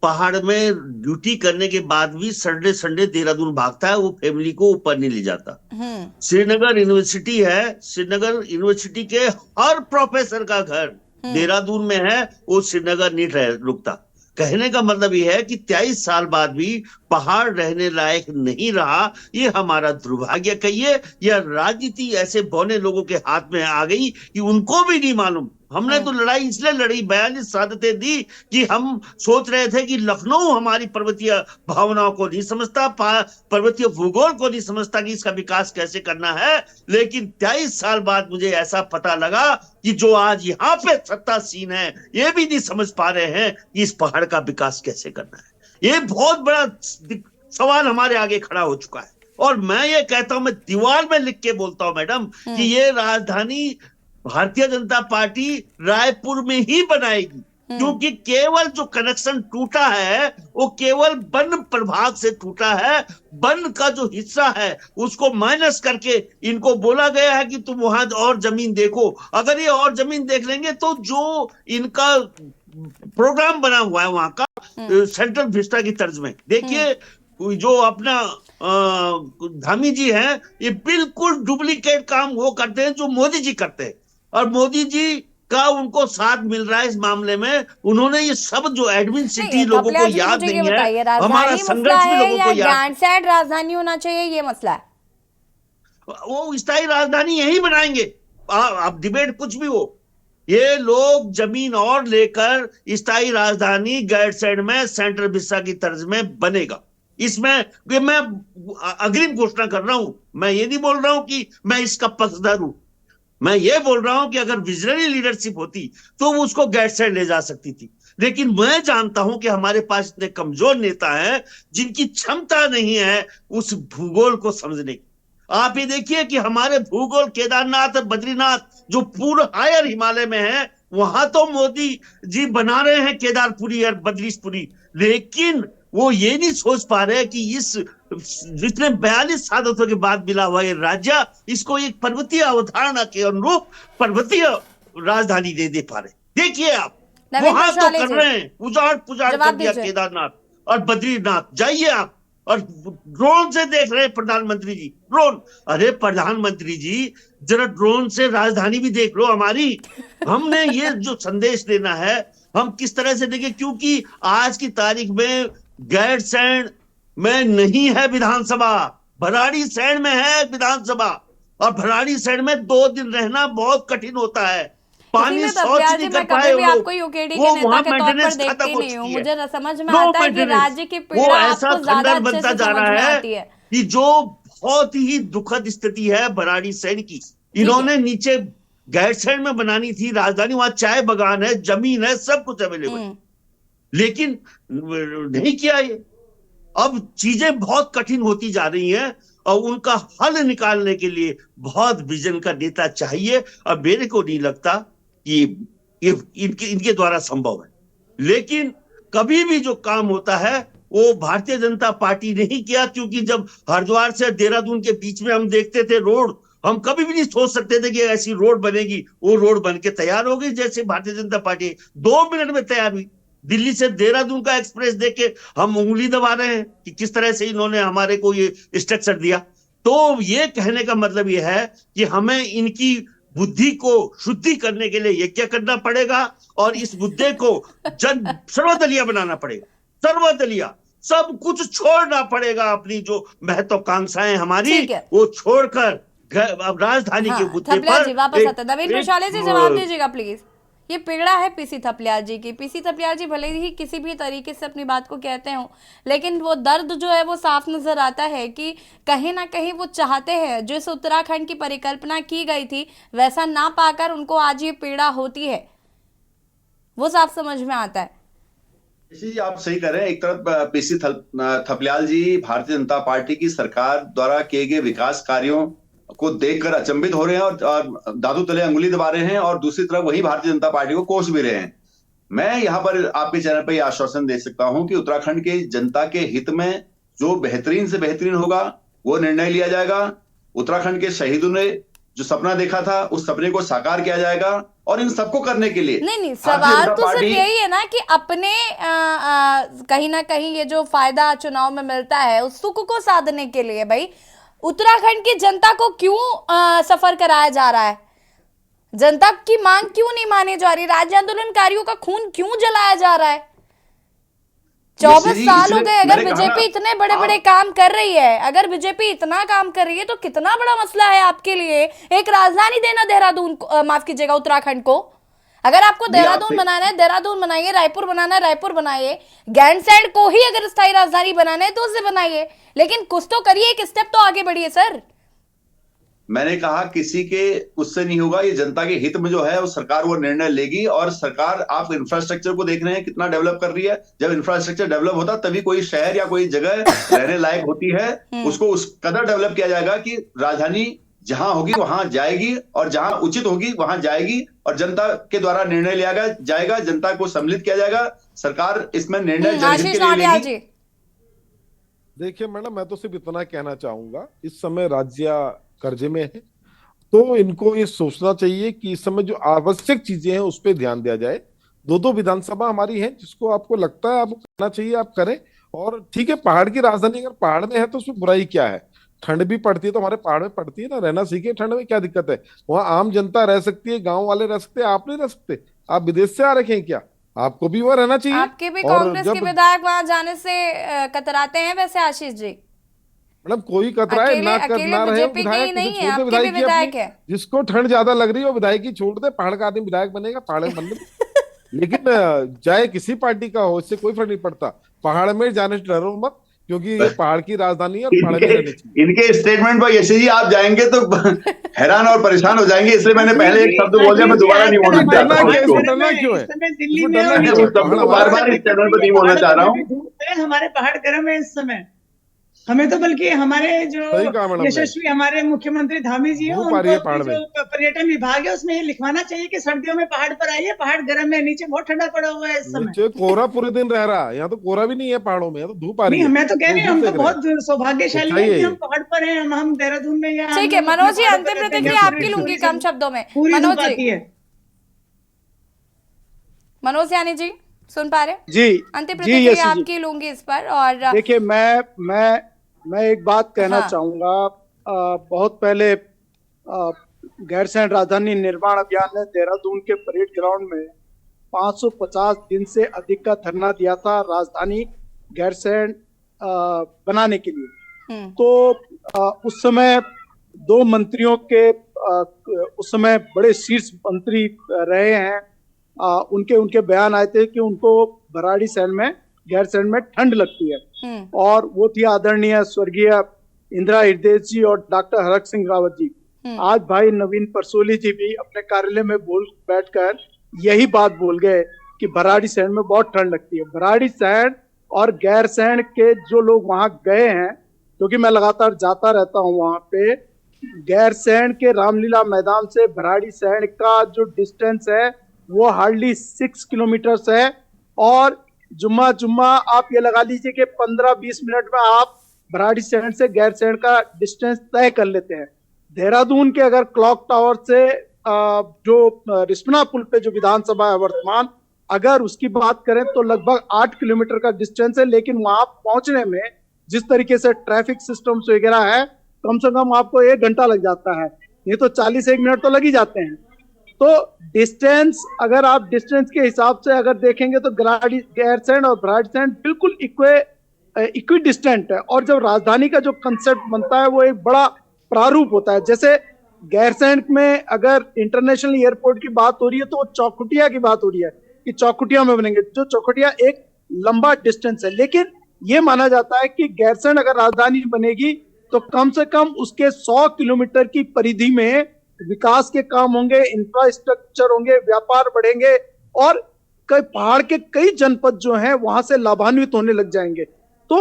पहाड़ में ड्यूटी करने के बाद भी संडे देहरादून भागता है, वो फैमिली को ऊपर नहीं ले जाता। श्रीनगर यूनिवर्सिटी है, श्रीनगर यूनिवर्सिटी के हर प्रोफेसर का घर देहरादून में है, वो श्रीनगर नहीं रुकता। कहने का मतलब ये है कि 23 साल बाद भी पहाड़ रहने लायक नहीं रहा। ये हमारा दुर्भाग्य कहिए या राजनीति ऐसे बौने लोगों के हाथ में आ गई कि उनको भी नहीं मालूम। हमने तो लड़ाई इसलिए लड़ी, 42 शहादतें दी कि हम सोच रहे थे कि लखनऊ हमारी पर्वतीय भावनाओं को नहीं समझता, पर्वतीय भूगोल को नहीं समझता कि इसका विकास कैसे करना है। लेकिन 23 साल बाद मुझे ऐसा पता लगा कि जो आज यहाँ पे सत्तासीन है ये भी नहीं समझ पा रहे हैं कि इस पहाड़ का विकास कैसे करना है। ये बहुत बड़ा सवाल हमारे आगे खड़ा हो चुका है और मैं ये कहता हूं, मैं दीवार में लिख के बोलता हूं मैडम कि ये राजधानी भारतीय जनता पार्टी रायपुर में ही बनाएगी, क्योंकि केवल जो कनेक्शन टूटा है वो केवल वन प्रभाग से टूटा है। वन का जो हिस्सा है उसको माइनस करके इनको बोला गया है कि तुम वहां और जमीन देखो। अगर ये और जमीन देख लेंगे तो जो इनका प्रोग्राम बना हुआ है वहां का सेंट्रल विस्टा की तर्ज में, देखिए जो अपना धामी जी हैं ये बिल्कुल डुप्लीकेट काम वो करते हैं जो मोदी जी करते हैं और मोदी जी का उनको साथ मिल रहा है इस मामले में। उन्होंने ये सब जो एडमिनिस्ट्रेटिव लोगों को याद नहीं है, हमारा संघर्ष भी लोगों को याद। गैरसैंण राजधानी होना चाहिए, ये मसला है। वो स्थायी राजधानी यही बनाएंगे, अब डिबेट कुछ भी हो। ये लोग जमीन और लेकर स्थायी राजधानी गैरसैंण में सेंट्रल विस्टा की तर्ज में बनेगा। इसमें मैं अग्रिम घोषणा कर रहा हूं, मैं ये नहीं बोल रहा हूं कि मैं इसका पक्षधर हूं, मैं ये बोल रहा हूं कि अगर विजनरी लीडरशिप होती तो वो उसको गैरसैंण ले जा सकती थी। लेकिन मैं जानता हूं कि हमारे पास इतने कमजोर नेता हैं जिनकी क्षमता नहीं है उस भूगोल को समझने की। आप ये देखिए कि हमारे भूगोल केदारनाथ और बद्रीनाथ जो पूर्व हायर हिमालय में है वहां तो मोदी जी बना रहे हैं केदारपुरी और बद्रीशपुरी, लेकिन वो ये नहीं सोच पा रहे कि इस जितने 42 साधकों के बाद मिला हुआ ये राज्य, इसको एक पर्वतीय अवधारणा के अनुरूप पर्वतीय राजधानी दे पा रहे। देखिए आप वहां तो कर रहे हैं, उजाड़ पुजाड़ कर दिया केदारनाथ और बद्रीनाथ। जाइए आप और ड्रोन से देख रहे हैं प्रधानमंत्री जी, ड्रोन। अरे प्रधानमंत्री जी, जरा ड्रोन से राजधानी भी देख लो हमारी। हमने ये जो संदेश देना है, हम किस तरह से देंगे, क्योंकि आज की तारीख में गैरसैंण में नहीं है विधानसभा, भराड़ीसैंण में है विधानसभा, और भराड़ीसैंण में 2 दिन रहना बहुत कठिन होता है। पानी सोच नहीं कर पाए वो आपको यूकेडी के नेता के तौर पर देखती नहीं हूँ, मुझे न समझ में आता है कि राज्य की पीड़ा आपको ज्यादा अच्छे से समझ में आती है कि जो बहुत ही दुखद स्थिति है भराड़ीसैंण की। इन्होंने नीचे गैरसैंण में बनानी थी राजधानी, वहां चाय बागान है, जमीन है, सब कुछ अवेलेबल, लेकिन नहीं किया ये। अब चीजें बहुत कठिन होती जा रही हैं और उनका हल निकालने के लिए बहुत विजन का नेता चाहिए, और मेरे को नहीं लगता कि इनके द्वारा संभव है। लेकिन कभी भी जो काम होता है वो भारतीय जनता पार्टी ने ही किया, क्योंकि जब हरिद्वार से देहरादून के बीच में हम देखते थे रोड, हम कभी भी नहीं सोच सकते थे कि ऐसी रोड बनेगी। वो रोड बन के तैयार हो गई, जैसे भारतीय जनता पार्टी 2 मिनट में तैयार हुई। दिल्ली से देहरादून का एक्सप्रेस देख के हम उंगली दबा रहे हैं कि किस तरह से इन्होंने हमारे को ये स्ट्रक्चर दिया। तो ये कहने का मतलब ये है कि हमें इनकी बुद्धि को शुद्धि करने के लिए यज्ञ करना पड़ेगा, और इस मुद्दे को सर्वदलीय बनाना पड़ेगा। सर्वदलीय, सब कुछ छोड़ना पड़ेगा, अपनी जो महत्वाकांक्षाएं हमारी वो छोड़कर राजधानी के मुद्दे पर वापस आते। नवीन प्रशाले जी जवाब दीजिएगा प्लीज। ये पीड़ा है पीसी थपलियाल जी की। पीसी थपलियाल जी भले ही किसी भी तरीके से अपनी बात को कहते हो, लेकिन वो दर्द जो है वो साफ नजर आता है कि कहीं ना कहीं वो चाहते हैं, जो इस उत्तराखंड की परिकल्पना की गई थी वैसा ना पाकर उनको आज ये पीड़ा होती है, वो साफ समझ में आता है। जी आप सही कह रहे हैं। एक तरफ पीसी थपलियाल जी भारतीय जनता पार्टी की सरकार द्वारा किए गए विकास कार्यों को देखकर अचंभित हो रहे हैं और दादू तले अंगुली दबा रहे हैं, और दूसरी तरफ वही भारतीय जनता पार्टी को कोस भी रहे हैं। मैं यहाँ पर आपके चैनल पर यह आश्वासन दे सकता हूं कि उत्तराखंड की जनता के हित में जो बेहतरीन से बेहतरीन होगा वो निर्णय लिया जाएगा। उत्तराखंड के शहीदों ने जो सपना देखा था उस सपने को साकार किया जाएगा, और इन सबको करने के लिए नहीं सवाल तो सिर्फ यही है ना कि अपने कहीं ना कहीं ये जो फायदा चुनाव में मिलता है उस सुख को साधने के लिए भाई उत्तराखंड की जनता को क्यों सफर कराया जा रहा है? जनता की मांग क्यों नहीं मानी जा रही? राज्य आंदोलनकारियों का खून क्यों जलाया जा रहा है? 24 साल हो गए। अगर बीजेपी इतने बड़े बड़े काम कर रही है, अगर बीजेपी इतना काम कर रही है तो कितना बड़ा मसला है आपके लिए एक राजधानी देना देहरादून, माफ कीजिएगा उत्तराखंड को। अगर आपको देहरादून बनाना है देहरादून बनाइए, रायपुर बनाना है रायपुर बनाइए, गैरसैंण को ही अगर स्थायी राजधानी बनाना है तो उसे बनाइए, लेकिन कुछ तो करिए, एक स्टेप तो आगे बढ़िए सर। मैंने कहा किसी के उससे नहीं होगा, ये जनता के हित में जो है वो सरकार वो निर्णय लेगी। और सरकार, आप इंफ्रास्ट्रक्चर को देख रहे हैं कितना डेवलप कर रही है। जब इंफ्रास्ट्रक्चर डेवलप होता तभी कोई शहर या कोई जगह रहने लायक होती है। उसको उस कदर डेवलप किया जाएगा कि राजधानी जहां होगी वहां जाएगी, और जहां उचित होगी वहां जाएगी, और जनता के द्वारा निर्णय लिया जाएगा, जनता को सम्मिलित किया जाएगा। सरकार इसमें निर्णय जनहित के लिए लेगी। देखिए मैडम, मैं तो सिर्फ इतना कहना चाहूंगा, इस समय राज्य कर्जे में है, तो इनको ये सोचना चाहिए कि इस समय जो आवश्यक चीजें हैं उस पर ध्यान दिया जाए। 2 विधानसभा हमारी है, जिसको आपको लगता है आपको करना चाहिए आप करें। और ठीक है, पहाड़ की राजधानी अगर पहाड़ में है तो उसमें बुराई क्या है? ठंड भी पड़ती है तो हमारे पहाड़ में पड़ती है ना, रहना सीखे ठंड में, क्या दिक्कत है? वहां आम जनता रह सकती है, गांव वाले रह सकते हैं, आप नहीं रह सकते? आप विदेश से आ रखे हैं क्या? आपको भी वहां रहना चाहिए। आपके भी कांग्रेस के विधायक वहां जाने से कतराते हैं वैसे आशीष जी? मतलब कोई कतराए ना रहे, विधायक है, जिसको ठंड ज्यादा लग रही है वो विधायकी छोड़ दे, पहाड़ का आदमी विधायक बनेगा, पहाड़ में बन लेकिन चाहे किसी पार्टी का हो, इससे कोई फर्क नहीं पड़ता। पहाड़ में जाने से डरो मत, क्योंकि ये पहाड़ की राजधानी है और पहाड़ में रहने चाहिए। इनके स्टेटमेंट पर यशवी जी आप जाएंगे तो हैरान और परेशान हो जाएंगे, इसलिए मैंने पहले एक शब्द बोल दिया, मैं दोबारा नहीं बोलना चाहता हूँ। बार बार इस चैनल पर नहीं बोलना चाह रहा हूँ। हमारे पहाड़ गर्म है इस समय। हमें तो बल्कि हमारे जो सही कहा मैडम ने। यशस्वी हमारे मुख्यमंत्री धामी जी हैं, धूप आ रही है उनको पहाड़ में। जो पर्यटन विभाग है उसमें ये लिखवाना चाहिए कि सर्दियों में पहाड़ पर आइए, पहाड़ गर्म है, नीचे बहुत ठंडा पड़ा हुआ है इस समय। नीचे कोहरा पूरे दिन रह रहा है, यहाँ तो कोहरा भी नहीं है पहाड़ों में, यहाँ तो धूप आ रही नहीं, है। मैं तो कह रही हूँ हम तो बहुत सौभाग्यशाली सच्चाई हैं है कि ये। हम पहाड़ पर हैं, हम देहरादून में या ठीक है मनोज जी, अंतिम प्रतिक्रिया आपकी लूंगी कम शब्दों में। पूरी मनोज धूप आती जी, है। मनोज यानी जी सुन पा रहे हैं? जी अंतिम जी प्रतिक्रिया यशी जी, आपकी लूंगी इस पर। और देखिए मैं एक बात कहना हाँ। चाहूंगा। बहुत पहले गैरसैंण राजधानी निर्माण अभियान ने देहरादून के परेड ग्राउंड में 550 दिन से अधिक का धरना दिया था राजधानी गैरसैंण बनाने के लिए। तो उस समय दो मंत्रियों के उस समय बड़े शीर्ष मंत्री रहे हैं, उनके बयान आए थे कि उनको भराड़ीसैंण में गैरसैंण में ठंड लगती है, और वो थी आदरणीय स्वर्गीय इंदिरा हृदय जी और डॉक्टर हरक सिंह रावत जी। आज भाई नवीन परसोली जी भी अपने कार्यालय में बैठकर यही बात बोल गए कि भराड़ीसैंण में बहुत ठंड लगती है। भराड़ीसैंण और गैरसैंण के जो लोग वहां गए हैं, क्योंकि मैं लगातार जाता रहता हूं वहां पे, गैरसैंण के रामलीला मैदान से भराड़ीसैंण का जो डिस्टेंस है वो हार्डली 6 किलोमीटर है, और जुम्मा आप ये लगा लीजिए कि 15-20 मिनट में आप भराड़ीसैंण से गैरसैंण का डिस्टेंस तय कर लेते हैं। देहरादून के अगर क्लॉक टावर से जो रिस्पना पुल पे जो विधानसभा है वर्तमान, अगर उसकी बात करें तो लगभग 8 किलोमीटर का डिस्टेंस है, लेकिन वहां पहुंचने में जिस तरीके से ट्रैफिक सिस्टम्स वगैरह है, कम से कम आपको 1 घंटा लग जाता है, नहीं तो 40-1 मिनट तो लग ही जाते हैं। तो डिस्टेंस, अगर आप डिस्टेंस के हिसाब से अगर देखेंगे तो गैरसैंण और भराड़ीसैंण बिल्कुल इक्वी डिस्टेंट है। और जब राजधानी का जो कंसेप्ट बनता है वो एक बड़ा प्रारूप होता है। जैसे गैरसैंण में अगर इंटरनेशनल एयरपोर्ट की बात हो रही है तो चौखुटिया की बात हो रही है कि चौखुटिया में बनेंगे, जो चौखुटिया एक लंबा डिस्टेंस है। लेकिन ये माना जाता है कि गैरसैंण अगर राजधानी बनेगी तो कम से कम उसके 100 किलोमीटर की परिधि में विकास के काम होंगे, इंफ्रास्ट्रक्चर होंगे, व्यापार बढ़ेंगे, और पहाड़ के कई जनपद जो हैं वहां से लाभान्वित होने लग जाएंगे। तो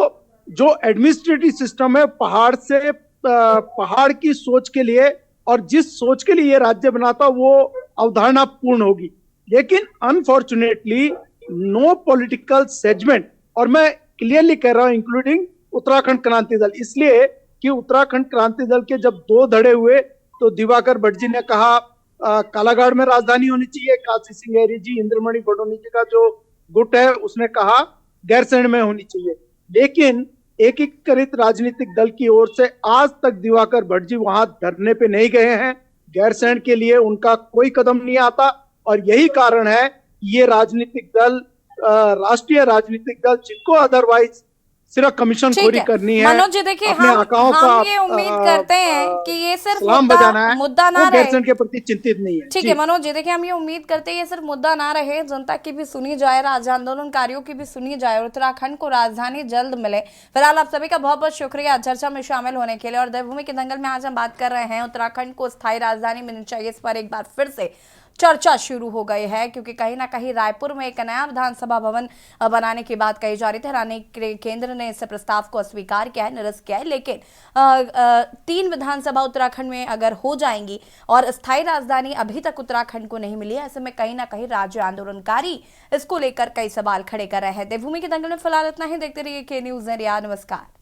जो एडमिनिस्ट्रेटिव सिस्टम है पहाड़ की सोच के लिए, और जिस सोच के लिए ये राज्य बना था, वो अवधारणा पूर्ण होगी। लेकिन अनफॉर्चुनेटली नो पॉलिटिकल सेजमेंट, और मैं क्लियरली कह रहा हूं इंक्लूडिंग उत्तराखंड क्रांति दल, इसलिए कि उत्तराखंड क्रांति दल के जब 2 धड़े हुए तो दिवाकर भट्ट जी ने कहा कालागढ़ में राजधानी होनी चाहिए, काशी सिंह जी, इंद्रमणि बडोनी जी का जो गुट है उसने कहा गैरसैंण में होनी चाहिए। लेकिन एकीकृत राजनीतिक दल की ओर से आज तक दिवाकर भट्ट जी वहां धरने पे नहीं गए हैं, गैरसैंण के लिए उनका कोई कदम नहीं आता, और यही कारण है ये राजनीतिक दल, राष्ट्रीय राजनीतिक दल, जिनको अदरवाइज सिर्फ कमीशन खोरी करनी है, मनोज जी देखिए, हम ये उम्मीद करते हैं कि ये सिर्फ मुद्दा ना रहे, गैरसैंण के प्रति चिंतित नहीं है। ठीक है मनोज जी, देखिए हम ये उम्मीद करते हैं ये सिर्फ मुद्दा ना रहे, जनता की भी सुनी जाए, राज्य आंदोलनकारियों की भी सुनी जाए, और उत्तराखंड को राजधानी जल्द मिले। फिलहाल आप सभी का बहुत बहुत शुक्रिया चर्चा में शामिल होने के लिए। और देवभूमि के दंगल में आज हम बात कर रहे हैं उत्तराखंड को स्थायी राजधानी मिलनी चाहिए, इस पर एक बार फिर से चर्चा शुरू हो गई है, क्योंकि कहीं ना कहीं रायपुर में एक नया विधानसभा भवन बनाने की बात कही जा रही थी। हरियाणा केंद्र ने इस प्रस्ताव को अस्वीकार किया है, निरस्त किया है, लेकिन 3 विधानसभा उत्तराखंड में अगर हो जाएंगी और स्थायी राजधानी अभी तक उत्तराखंड को नहीं मिली है, ऐसे में कहीं ना कहीं राज्य आंदोलनकारी इसको लेकर कई सवाल खड़े कर रहे हैं। देवभूमि के दंगल में फिलहाल इतना ही। देखते रहिए के न्यूज़ इंडिया। नमस्कार।